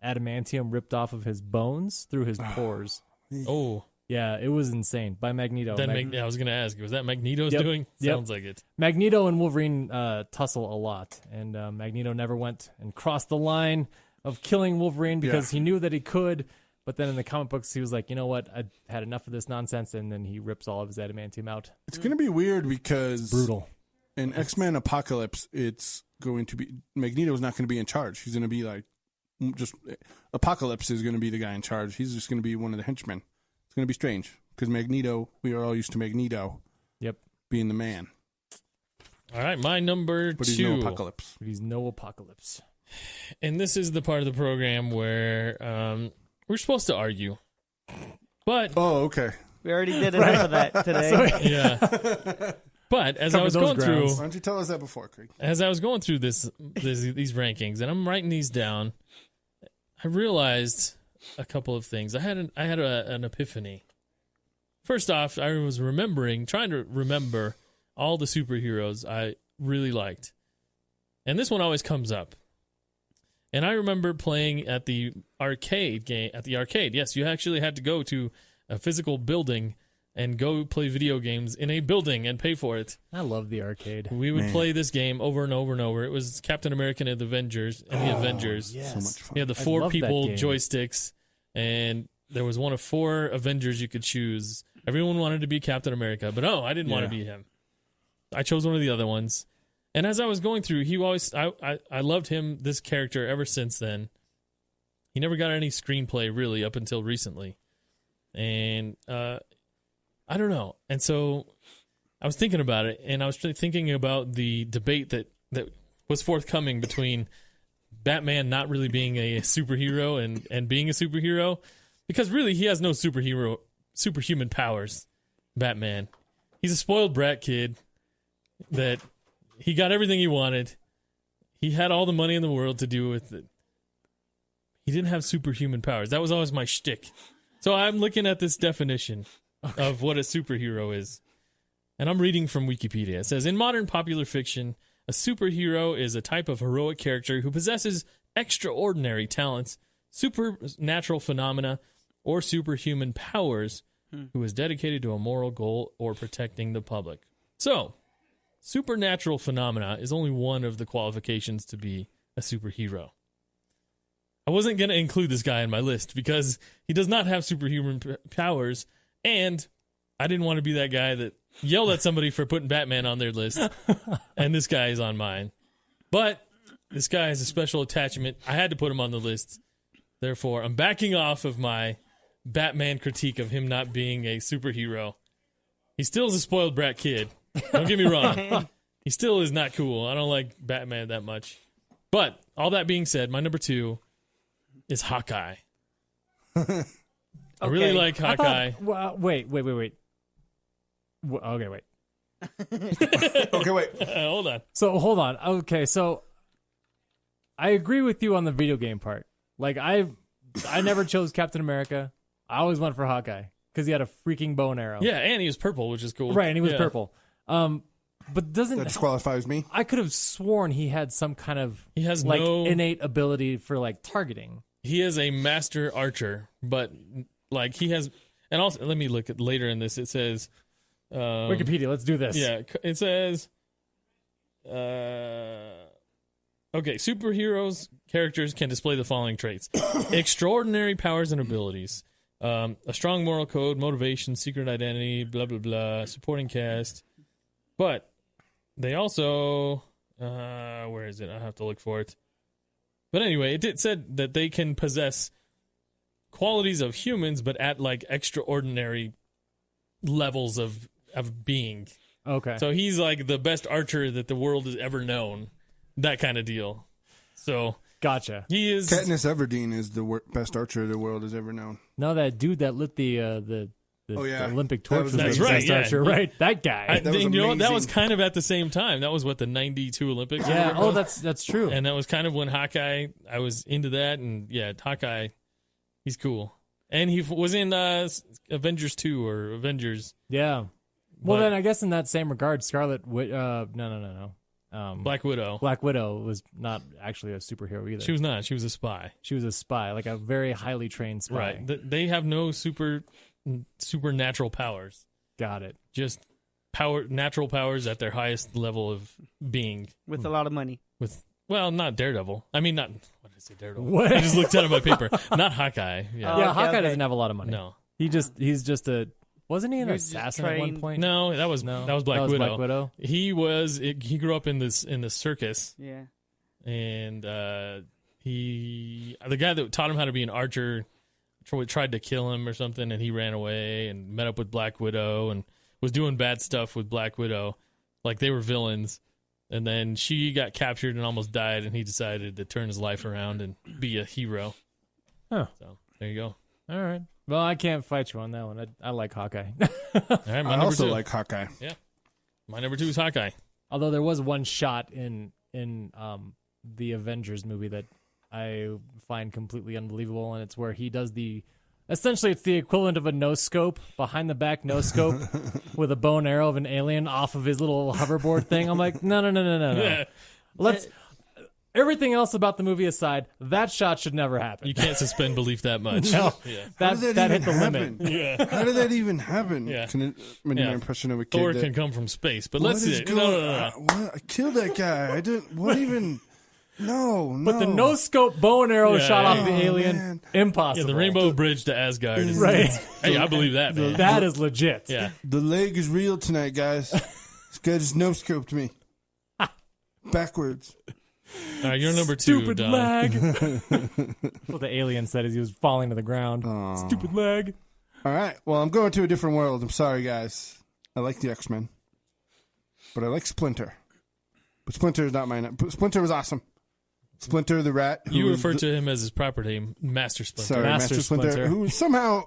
adamantium ripped off of his bones through his pores. Oh. Yeah, it was insane by Magneto. I was going to ask, was that Magneto's doing? Sounds like it. Magneto and Wolverine tussle a lot, and Magneto never went and crossed the line of killing Wolverine because he knew that he could. But then in the comic books, he was like, you know what? I had enough of this nonsense, and then he rips all of his adamantium out. It's going to be weird because Brutal. in X-Men Apocalypse, it's going to be Magneto's not going to be in charge. He's going to be like just Apocalypse is going to be the guy in charge. He's just going to be one of the henchmen. It's going to be strange because Magneto, we are all used to Magneto being the man. All right, my number 2. But he's no Apocalypse. But he's no Apocalypse. And this is the part of the program where we're supposed to argue. But okay. We already did enough of that today. Yeah. But as I was going through, why don't you tell us that before, Craig? As I was going through these rankings, and I'm writing these down, I realized a couple of things. I had an epiphany. First off, I was trying to remember all the superheroes I really liked, and this one always comes up. And I remember playing at the arcade. Yes, you actually had to go to a physical building and go play video games in a building and pay for it. I love the arcade. We would play this game over and over and over. It was Captain America and the Avengers. Yes. So much fun. You had the 4 people joysticks, and there was one of 4 Avengers you could choose. Everyone wanted to be Captain America, but I didn't want to be him. I chose one of the other ones. And as I was going through, I loved him, this character, ever since then. He never got any screenplay, really, up until recently. And I don't know. And so I was thinking about it, and I was thinking about the debate that was forthcoming between Batman not really being a superhero and being a superhero, because really he has no superhuman powers, Batman. He's a spoiled brat kid that he got everything he wanted. He had all the money in the world to do with it. He didn't have superhuman powers. That was always my shtick. So I'm looking at this definition of what a superhero is. And I'm reading from Wikipedia. It says, in modern popular fiction, a superhero is a type of heroic character who possesses extraordinary talents, supernatural phenomena, or superhuman powers, who is dedicated to a moral goal or protecting the public. So, supernatural phenomena is only one of the qualifications to be a superhero. I wasn't going to include this guy in my list because he does not have superhuman powers, and I didn't want to be that guy that yelled at somebody for putting Batman on their list, and this guy is on mine. But this guy has a special attachment. I had to put him on the list. Therefore, I'm backing off of my Batman critique of him not being a superhero. He still is a spoiled brat kid. Don't get me wrong. He still is not cool. I don't like Batman that much. But all that being said, my number 2 is Hawkeye. I really like Hawkeye. Wait. Okay, wait. Okay, wait. Hold on. So hold on. Okay, so I agree with you on the video game part. Like I never chose Captain America. I always went for Hawkeye because he had a freaking bow and arrow. Yeah, and he was purple, which is cool. Right, and he was Yeah. purple. But doesn't That disqualifies me. I could have sworn he had some kind of He has like no innate ability for like targeting. He is a master archer, but like he has, and also let me look at later in this. It says Wikipedia, let's do this. Yeah, it says, okay, superheroes characters can display the following traits: extraordinary powers and abilities, a strong moral code, motivation, secret identity, blah blah blah, supporting cast. But they also, where is it? I have to look for it. But anyway, it said that they can possess qualities of humans, but at like extraordinary levels of being. Okay. So he's like the best archer that the world has ever known. That kind of deal. So Gotcha. he is. Katniss Everdeen is the best archer the world has ever known. No, that dude that lit the Oh, yeah. Olympic That torch was was That's the right, best yeah. archer, right? That guy. That was you know what? That was amazing. kind of at the same time. That was what, the 92 Olympics? yeah. were? Oh, that's true. And that was kind of when Hawkeye, I was into that. And yeah, Hawkeye, he's cool. And he was in Avengers 2 or Avengers. Yeah. Well, But- then I guess in that same regard, no. Black Widow. Black Widow was not actually a superhero either. She was not. She was a spy. She was a spy, like a very highly trained spy. Right. They have no supernatural powers. Got it. Just natural powers at their highest level of being. With a lot of money. Well, not Daredevil. I mean, not. What did I say, Daredevil? What? I just looked out of my paper. Not Hawkeye. Yeah. Yeah, okay, Hawkeye okay. doesn't have a lot of money. No. He's just a. Wasn't he an He was just assassin at one trained- point? No, that was No, Black Widow. Black Widow. He grew up in the circus, Yeah. and the guy that taught him how to be an archer tried to kill him or something, and he ran away and met up with Black Widow and was doing bad stuff with Black Widow, like they were villains. And then she got captured and almost died, and he decided to turn his life around and be a hero. Huh. So there you go. All right. Well, I can't fight you on that one. I like Hawkeye. All right, my I number also 2. like Hawkeye. My number 2 is Hawkeye. Although there was one shot in the Avengers movie that I find completely unbelievable, and it's where he does essentially it's the equivalent of a no scope, behind the back no scope with a bow and arrow of an alien off of his little hoverboard thing. I'm like, no. Let's everything else about the movie aside, that shot should never happen. You can't suspend belief that much. No. Yeah. How did that even hit the happen? limit. Yeah. How did that even happen? Yeah. Can my Yeah. impression of a kid Thor that, can come from space, but what let's is see. going No. What? I killed that guy. I didn't. What even? No. But the no scope bow and arrow Yeah, shot yeah. off the Oh, alien, man. Yeah, impossible. the Rainbow Bridge to Asgard. Is, Right. Hey, I believe that, man. That is legit. Yeah. The leg is real tonight, guys. This guy just no scoped me. Backwards. All right, you're number 2, Stupid Don. lag. What the alien said as he was falling to the ground. Stupid lag. All right. Well, I'm going to a different world. I'm sorry, guys. I like the X-Men, but I like Splinter. But Splinter is not mine. Splinter was awesome. Splinter the rat. who You was refer the- to him as his proper name, Master Splinter. Sorry, Master Master Splinter, Splinter. who somehow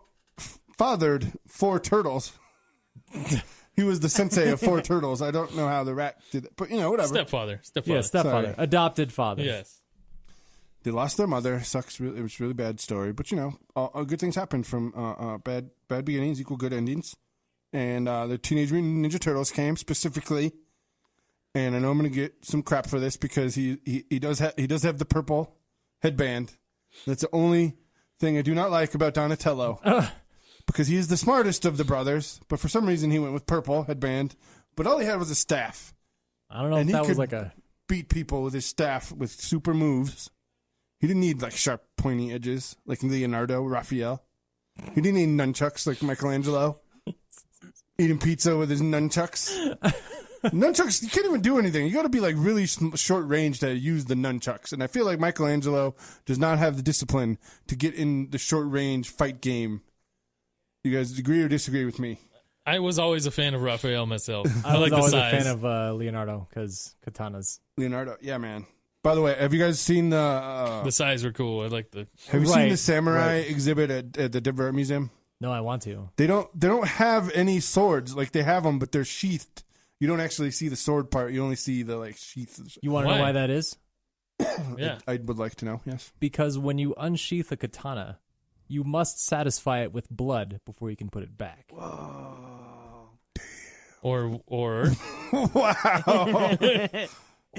fathered 4 turtles. He was the sensei of 4 turtles. I don't know how the rat did it, but whatever. Stepfather. Yeah, stepfather. Sorry. Adopted father. Yes. They lost their mother. Sucks. It was a really bad story, but all good things happen from bad beginnings equal good endings. And the Teenage Mutant Ninja Turtles came specifically, and I know I'm going to get some crap for this because he does have the purple headband. That's the only thing I do not like about Donatello. Because he is the smartest of the brothers, but for some reason he went with purple headband. But all he had was a staff. I don't know And if he that was could- like a. Beat people with his staff with super moves. He didn't need like sharp, pointy edges like Leonardo, Raphael. He didn't need nunchucks like Michelangelo. Eating pizza with his nunchucks. Nunchucks, you can't even do anything. You got to be like really short range to use the nunchucks. And I feel like Michelangelo does not have the discipline to get in the short range fight game You guys agree or disagree with me? I was always a fan of Raphael myself. I was like the always size. a fan of Leonardo because katanas. Leonardo, yeah, man. By the way, have you guys seen the size were cool. I like the. Have you seen Right, the samurai right. exhibit at the Denver Art Museum? No, I want to. They don't have any swords. Like they have them, but they're sheathed. You don't actually see the sword part. You only see the like sheath. You want to know Why? why that is? Yeah. I would like to know. Yes. Because when you unsheath a katana, you must satisfy it with blood before you can put it back. Or Wow. Or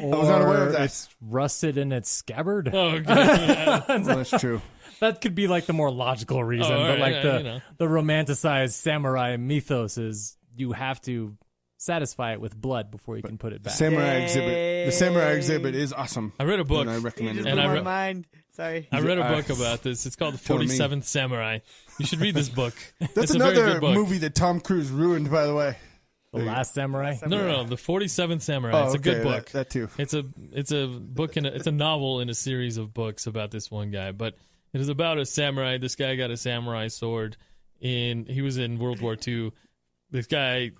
was not aware of that. it's rusted in its scabbard. oh, okay. Yeah. Well, that's true. That could be like the more logical reason, Oh, but alright, like yeah, the you know. the romanticized samurai mythos is you have to satisfy it with blood before you can put it back. Samurai exhibit. The samurai Yay. exhibit is awesome. I read a book. And I You recommend just it. And blew I my re- mind. Sorry. I read a I- book about this. It's called The Telling me. 47th Samurai. You should read this book. That's it's a very another good book. movie that Tom Cruise ruined, by the way. The Last Samurai. No, The 47th Samurai. Oh, It's a okay, good book. That too. It's a book it's a novel in a series of books about this one guy, but it is about a samurai. This guy got a samurai sword he was in World War II. This guy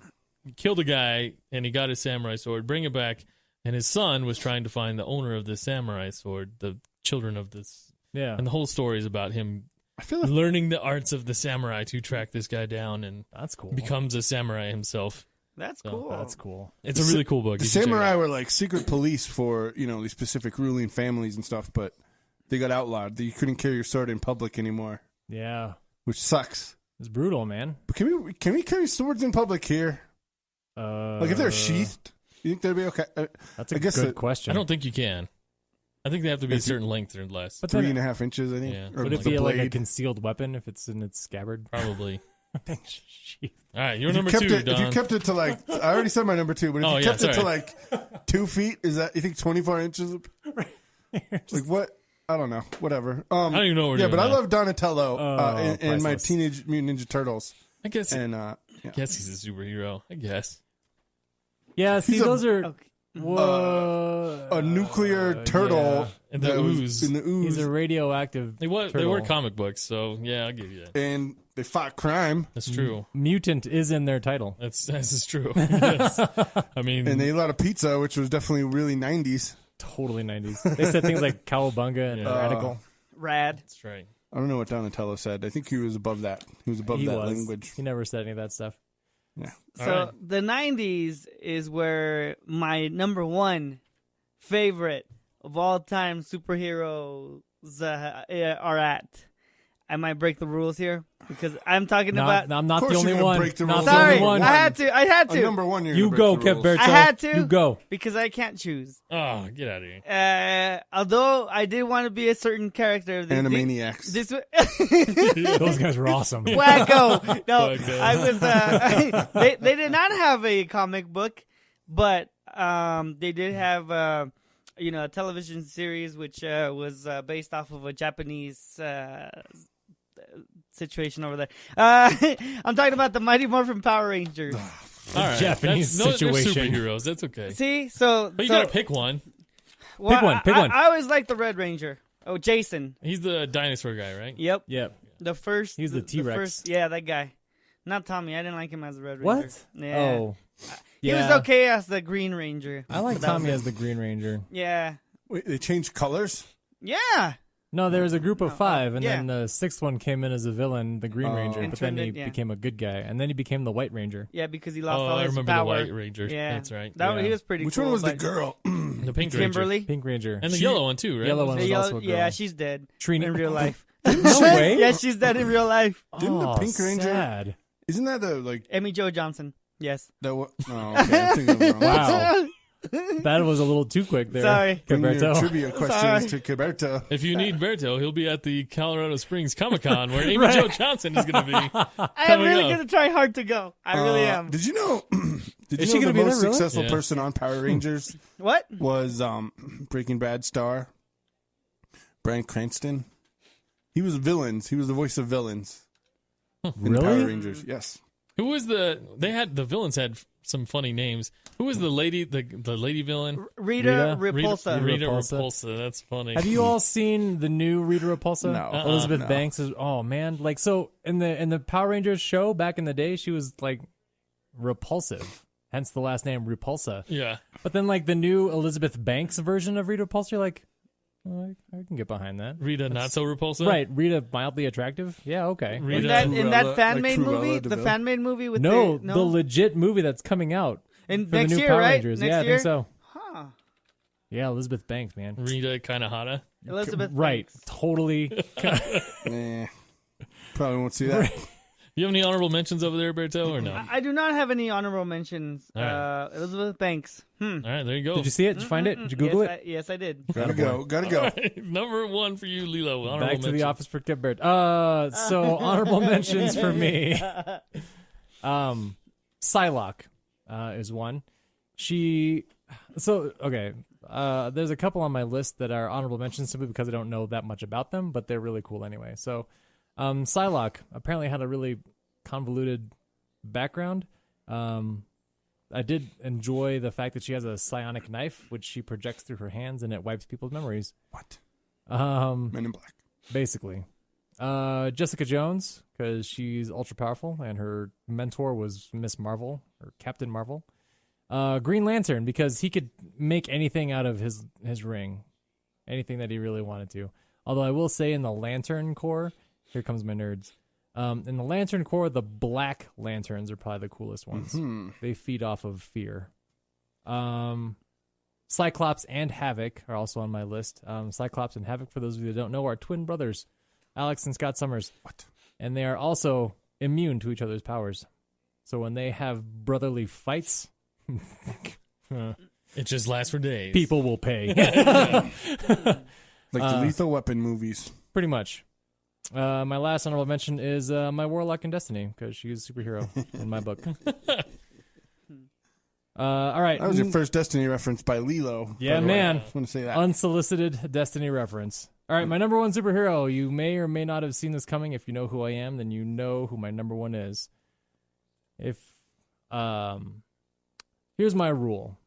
killed a guy and he got his samurai sword, bring it back, and his son was trying to find the owner of the samurai sword, the children of this. Yeah, And the whole story is about him I feel like learning the arts of the samurai to track this guy down and that's cool. becomes a samurai himself. That's So, cool. That's cool. It's a really cool book. the You should check it samurai out. were like secret police for these specific ruling families and stuff, but they got outlawed. You couldn't carry your sword in public anymore, Yeah, which sucks. it's brutal, man. But can we carry swords in public here? Like if they're sheathed, you think they'd be okay? That's a I guess good it- question. I don't think you can. I think they have to be a Is it- certain length or less. But 3.5 inches, I think. Yeah. Or would it the be like a blade. concealed weapon if it's in its scabbard? Probably. Sheath. All right, you're If you number kept 2, it, Don. if you kept it to like, I already said my number 2, but if Oh, you yeah, kept it to sorry. like 2 feet, is that, you think 24 inches? Like what? I don't know. Whatever. I don't even know what we're Yeah, doing but I now. love Donatello in my priceless. Teenage Mutant Ninja Turtles. I guess, And I guess he's a superhero. I guess. Yeah, see, He's a- those are Okay. whoa, a nuclear turtle In the that was ooze. in the ooze, He's a radioactive. They were turtle. comic books, so yeah, I'll give you that. and they fought crime, That's true. Mutant is in their title. This is true. Yes. I mean, and they ate a lot of pizza, which was definitely really 90s. Totally 90s. They said things like cowabunga and Yeah. radical. Rad. that's right. I don't know what Donatello said. I think he was above that. He was above He that was. language. He never said any of that stuff. Yeah. So All right. the 90s is where my number one favorite of all time superheroes are at. I might break the rules here because I'm talking about. I'm not Of the course only you're gonna one. break the Not rules. the Sorry, only one. I had to Number 1, you're You gonna go, break the Kev rules. Berto. I had to. You go. because I can't choose. Oh, get out of here. Although I did want to be a certain character. Animaniacs. This Those guys were awesome. Wacko. No, Wacko. I was. They did not have a comic book, but they did have a television series which was based off of a Japanese situation over there. I'm talking about the Mighty Morphin Power Rangers. All right. Japanese They're situation. superheroes. That's okay. See, so But you gotta pick one. well, Pick one. I always like the Red Ranger. Oh, Jason. He's the dinosaur guy, right? Yep. Yep. The first. He's the T-Rex. first- yeah, that guy. Not Tommy. I didn't like him as the Red Ranger. What? Yeah. Oh. He was okay as the Green Ranger. I like But that was Tommy it. as the Green Ranger. Yeah. Wait, they changed colors? Yeah. No, there was a group of 5, and yeah. then the 6th one came in as a villain, the Green Ranger, And but then turned he it- yeah. became a good guy, and then he became the White Ranger. Yeah, because he lost Oh, all I his remember power. the White Ranger. Yeah. That's right. That Yeah. he was pretty Which cool. one was the but girl? The Pink Ranger. Kimberly? Pink Ranger. And the yellow one, too, right? Yellow one The was yellow- also a girl. yeah, she's dead. Trini. In real life. No way. Yeah, she's dead in real life. Didn't the Oh, Pink Ranger- sad. Isn't that the, like, Amy Jo Johnson. Yes. that what? Oh, okay. I'm thinking of the wrong one. Wow. That was a little too quick there. Sorry. Bring your Gilberto. trivia questions to Gilberto. If you need Berto, he'll be at the Colorado Springs Comic Con where Amy Right. Jo Johnson is going to be. I am Coming really up. going to try hard to go. I really am. Did you know? Did Is you she know gonna the be most there, really? successful Yeah. person on Power Rangers What? was Breaking Bad star Bryan Cranston? He was villains. He was the voice of villains in Power Really? Rangers. Yes. Who was the villains had some funny names. Who was the lady villain? Rita Repulsa. Rita Repulsa. That's funny. Have you all seen the new Rita Repulsa? No. Elizabeth Banks is. Oh man, like so in the Power Rangers show back in the day, she was like repulsive. Hence the last name Repulsa. Yeah. But then like the new Elizabeth Banks version of Rita Repulsa, you're like, oh, I can get behind that. Rita not so repulsive. Right, Rita mildly attractive. Yeah, okay. Rita. In that Cruella, fan like made Cruella movie, de the Vil? fan made movie with No, the the legit movie that's coming out and for next the new year, Power right? Rangers. Next Yeah, I year? think so. Huh. Yeah, Elizabeth Banks, man. Rita kind of hotter. Elizabeth. Right, Banks. totally. Nah, probably won't see that. You have any honorable mentions over there, Berto, or no? I do not have any honorable mentions. All right. Elizabeth Banks. All right, there you go. Did you see it? Did you find it? Did you Google it? Yes, I did. Gotta go. Gotta go. Number one for you, Lilo. Honorable Back to mentions. the office for Kip Bird. So honorable mentions for me. Psylocke is one. Okay. There's a couple on my list that are honorable mentions simply because I don't know that much about them, but they're really cool anyway. So, Psylocke apparently had a really convoluted background. I did enjoy the fact that she has a psionic knife, which she projects through her hands and it wipes people's memories. What? Men in Black. Basically. Jessica Jones, because she's ultra powerful, and her mentor was Miss Marvel, or Captain Marvel. Green Lantern, because he could make anything out of his ring. Anything that he really wanted to. Although I will say in the Lantern Corps, here comes my nerds. In the Lantern Corps, the Black Lanterns are probably the coolest ones. Mm-hmm. They feed off of fear. Cyclops and Havoc are also on my list. Cyclops and Havoc, for those of you that don't know, are twin brothers, Alex and Scott Summers. What? And they are also immune to each other's powers. So when they have brotherly fights, It just lasts for days. people will pay. Like the Lethal Weapon movies. Pretty much. My last honorable mention is my Warlock in Destiny, because she's a superhero in my book. All right. That was your first Destiny reference by Lilo. Yeah, by the way. man. I just want to say that. Unsolicited Destiny reference. All right, my number one superhero. You may or may not have seen this coming. If you know who I am, then you know who my number one is. Here's my rule.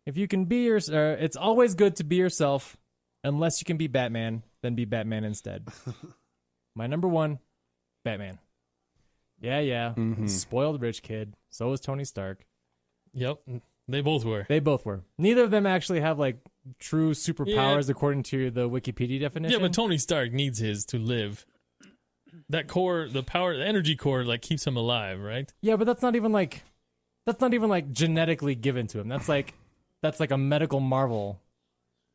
If you can be it's always good to be yourself, unless you can be Batman, then be Batman instead. My number one, Batman. Yeah. Spoiled rich kid. So is Tony Stark. Yep, they both were. They both were. Neither of them actually have like true superpowers according to the Wikipedia definition. Yeah, but Tony Stark needs his to live. That core, the energy core, like keeps him alive, right? Yeah, but that's not even like genetically given to him. That's like a medical marvel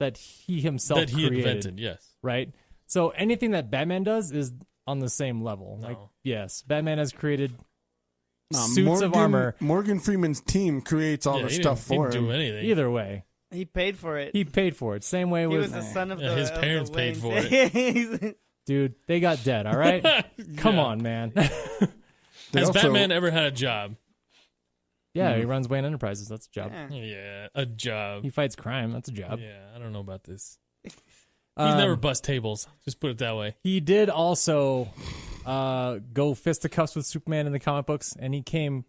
that he himself created, invented. Yes, right. So anything that Batman does is on the same level. No. Like, yes, Batman has created suits of armor. Morgan Freeman's team creates all the stuff for he didn't do him. anything. Either way, He paid for it. he paid for it. Same way He with was the son of his parents paid for it. dude. They got dead. All right, come Yeah. on, man. Has also- Batman ever had a job? Yeah, he runs Wayne Enterprises. That's a job. Yeah, a job. He fights crime. That's a job. Yeah, I don't know about this. He's never bust tables. Just put it that way. He did also go fisticuffs with Superman in the comic books, and he came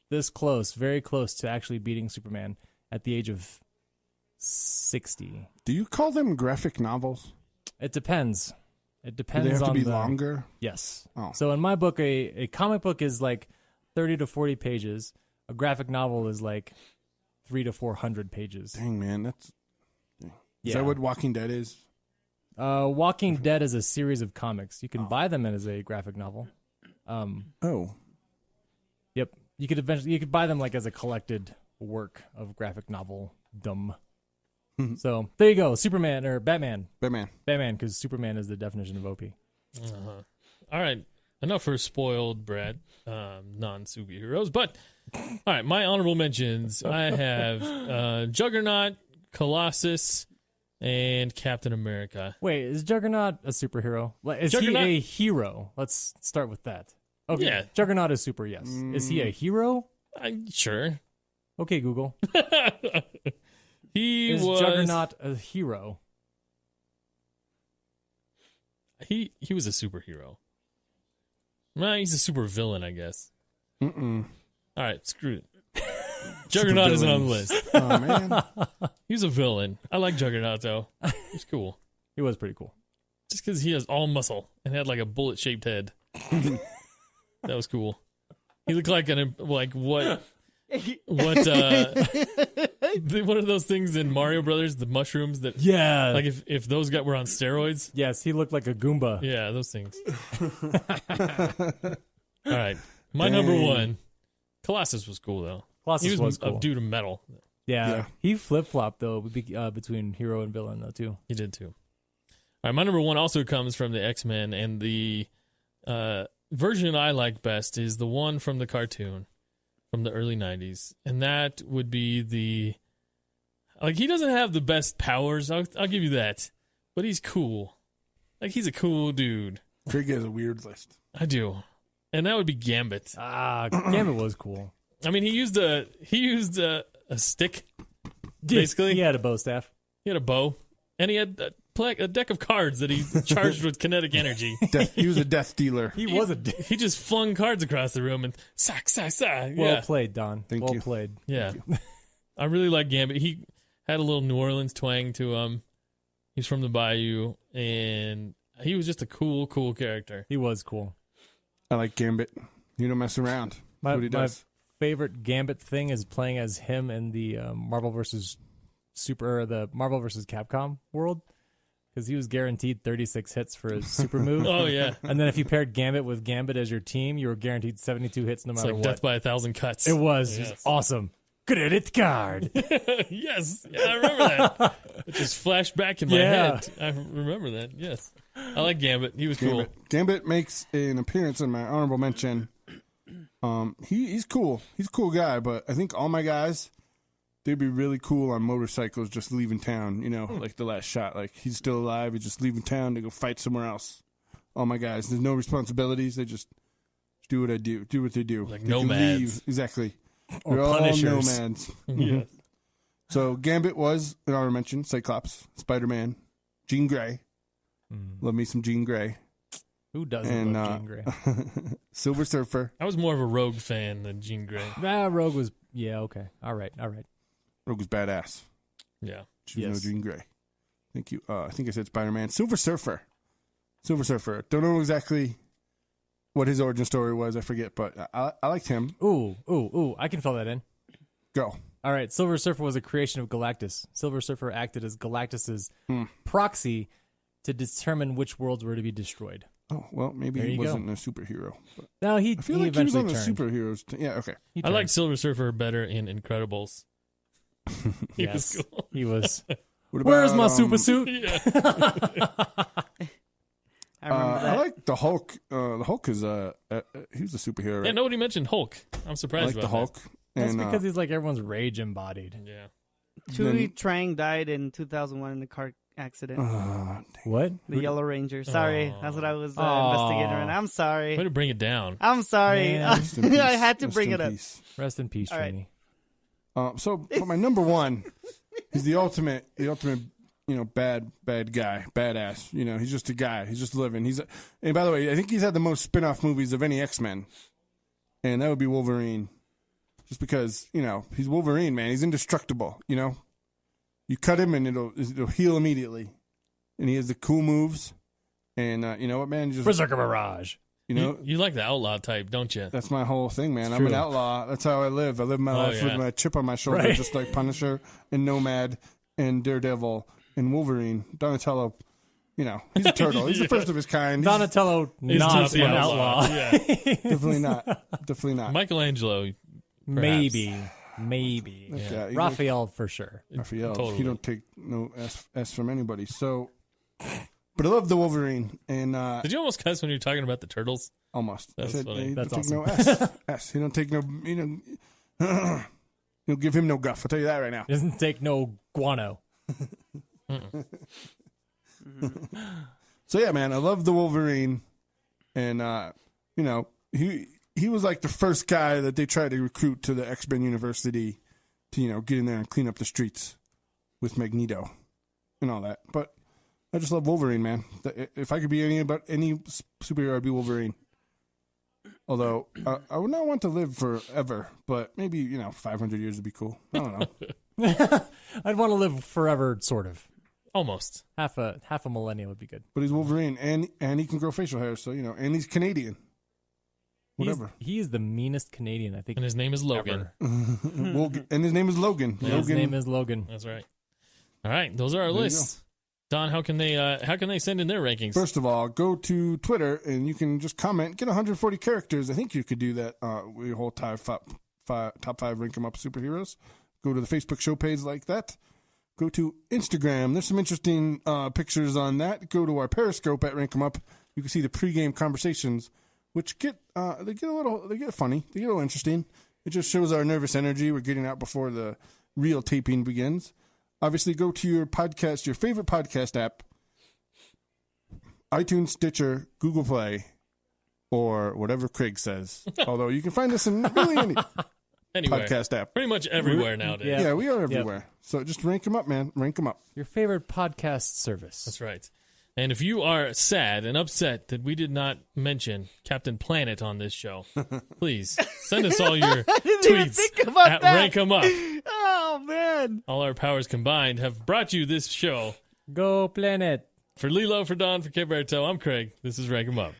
this close, very close to actually beating Superman at the age of 60. Do you call them graphic novels? It depends. It Do depends they have to on be the longer? Yes. Oh. So in my book, a comic book is like 30 to 40 pages. A graphic novel is like 300 to 400 pages. Dang, man, that's. Is Yeah. that what Walking Dead is? Walking Dead is a series of comics. You can buy them as a graphic novel. Oh, Yep. You could buy them like as a collected work of graphic novel dumb. So there you go. Superman or Batman. Batman. Batman, because Superman is the definition of OP. All right, enough for spoiled brat non-superheroes. But all right, my honorable mentions. I have Juggernaut, Colossus, and Captain America. Wait, is Juggernaut a superhero? Is Juggernaut- he a hero? Let's start with that. Okay. Yeah. Juggernaut is super, yes. Is he a hero? Sure. Okay, Google. He Is was Juggernaut a hero? he was a superhero. Well, he's a super villain, I guess. Mm-mm. All right, screw it. Juggernaut isn't on the list. Oh, man. He was a villain. I like Juggernaut, though. He's cool. He was pretty cool. Just because he has all muscle and had like a bullet-shaped head. That was cool. He looked like what what are those things in Mario Brothers? The mushrooms that like if those were on steroids. Yes, he looked like a Goomba. Yeah, those things. All right, my number one, Colossus was cool though. Colossus was cool. a dude of metal. Yeah. He flip-flopped though between hero and villain though too. He did too. All right, my number one also comes from the X-Men, and the version I like best is the one from the cartoon from the early 90s. And that would be he doesn't have the best powers, I'll give you that. But he's cool. Like, he's a cool dude. Craig has a weird list. I do. And that would be Gambit. Gambit was cool. I mean, he used a stick, basically. He had a bow staff. He had a bow. And he had a deck of cards that he charged with kinetic energy. He was a death dealer. He was a dick. He just flung cards across the room and sack. Well played, Don. Thank you. Played. Yeah. I really like Gambit. He had a little New Orleans twang to him. He's from the Bayou, and he was just a cool character. He was cool. I like Gambit. You don't mess around. That's what he does. My favorite Gambit thing is playing as him in the Marvel vs. Capcom world. Because he was guaranteed 36 hits for his super move. Oh, yeah. And then if you paired Gambit with Gambit as your team, you were guaranteed 72 hits no matter It's like what. death by 1,000 cuts. It was. Yes. It was awesome. Credit card. Yes. Yeah, I remember that. It just flashed back in my head. I remember that. Yes. I like Gambit. He was cool. Gambit makes an appearance in my honorable mention. He's cool. He's a cool guy, but I think all my guys, they'd be really cool on motorcycles just leaving town, like the last shot. Like, he's still alive. He's just leaving town to go fight somewhere else. All my guys. There's no responsibilities. They just do what I do. Do what they do. Like they nomads. leave. Exactly. Or They're Punishers. all nomads. Yeah. So, Gambit was an honorable mention. Cyclops, Spider-Man, Jean Grey. Love me some Jean Grey. Who doesn't And, love Jean Grey? Silver Surfer. I was more of a Rogue fan than Jean Grey. Rogue was... Yeah, okay. All right. Rogue was badass. Yeah. She was Yes. no Jean Grey. Thank you. I think I said Spider-Man. Silver Surfer. Don't know exactly what his origin story was. I forget, but I liked him. Ooh. I can fill that in. Go. All right. Silver Surfer was a creation of Galactus. Silver Surfer acted as Galactus's proxy to determine which worlds were to be destroyed. Oh, well, maybe There he you go. wasn't a superhero. But No, he I feel like he was eventually on the turned. superheroes. Yeah, okay. He I turned. like Silver Surfer better in Incredibles. He Yes, was cool. he was. What Where's my about, super suit? Yeah. I remember I that. like the Hulk. The Hulk is he was a superhero, right? Yeah, nobody mentioned Hulk. I'm I surprised like the about Hulk. That's And, because he's like everyone's rage embodied. that. Yeah. Tui Trang died in 2001 in a car accident. What? The Yellow Ranger. Sorry, Aw. that's what I was Aw. investigating right now. I'm sorry. Way to bring it down. I'm sorry. Man. rest in peace. I had to Rest bring in it up. peace. Rest in peace, All right. Trini. So for my number one, he's the ultimate, bad guy, badass. He's just a guy. He's just living. And by the way, I think he's had the most spin-off movies of any X-Men, and that would be Wolverine. Just because he's Wolverine, man. He's indestructible. You cut him and it'll heal immediately, and he has the cool moves. And you know what, man? Just Berserker Mirage. You like the outlaw type, don't you? That's my whole thing, man. I'm true. an outlaw. That's how I live. I live my life with yeah. my chip on my shoulder, Right. just like Punisher and Nomad and Daredevil and Wolverine. Donatello, he's a turtle. He's the first of his kind. He's Donatello, He's not the an outlaw. Yeah. definitely not. Definitely not. Michelangelo. Perhaps. Maybe. That guy, he's Raphael for sure. like Raphael. Totally. He don't take no S from anybody. So, but I love the Wolverine, and Did you almost cuss when you were talking about the turtles? almost. That's I said funny. he That's don't take no S. He don't take no. He'll give him no guff. I'll tell you that right now. Doesn't take no guano. So yeah, man, I love the Wolverine, and he was like the first guy that they tried to recruit to the X-Men University to get in there and clean up the streets with Magneto and all that. But I just love Wolverine, man. If I could be any superhero, I'd be Wolverine. Although I would not want to live forever, but maybe 500 years would be cool. I don't know. I'd want to live forever, sort of. Almost. Half a millennia would be good. But he's Wolverine, and he can grow facial hair, so and he's Canadian. Whatever. He is the meanest Canadian, I think. And his name is Logan. And his name is Logan. Yeah, his name is Logan. That's right. All right, those are our lists. Don, how can they send in their rankings? First of all, go to Twitter and you can just comment. Get 140 characters. I think you could do that with your whole top five Rank 'em Up superheroes. Go to the Facebook show page like that. Go to Instagram. There's some interesting pictures on that. Go to our Periscope at Rank 'em Up. You can see the pregame conversations, which get funny. They get a little interesting. It just shows our nervous energy we're getting out before the real taping begins. Obviously, go to your favorite podcast app, iTunes, Stitcher, Google Play, or whatever Craig says. Although you can find us in really any podcast app. Pretty much everywhere nowadays. Yeah. Yeah, we are everywhere. Yep. So just rank them up, man. Rank them up. Your favorite podcast service. That's right. And if you are sad and upset that we did not mention Captain Planet on this show, please send us all your tweets at Rank 'em Up. Oh, man. All our powers combined have brought you this show. Go Planet. For Lilo, for Don, for Kid Berto, I'm Craig. This is Rank 'em Up.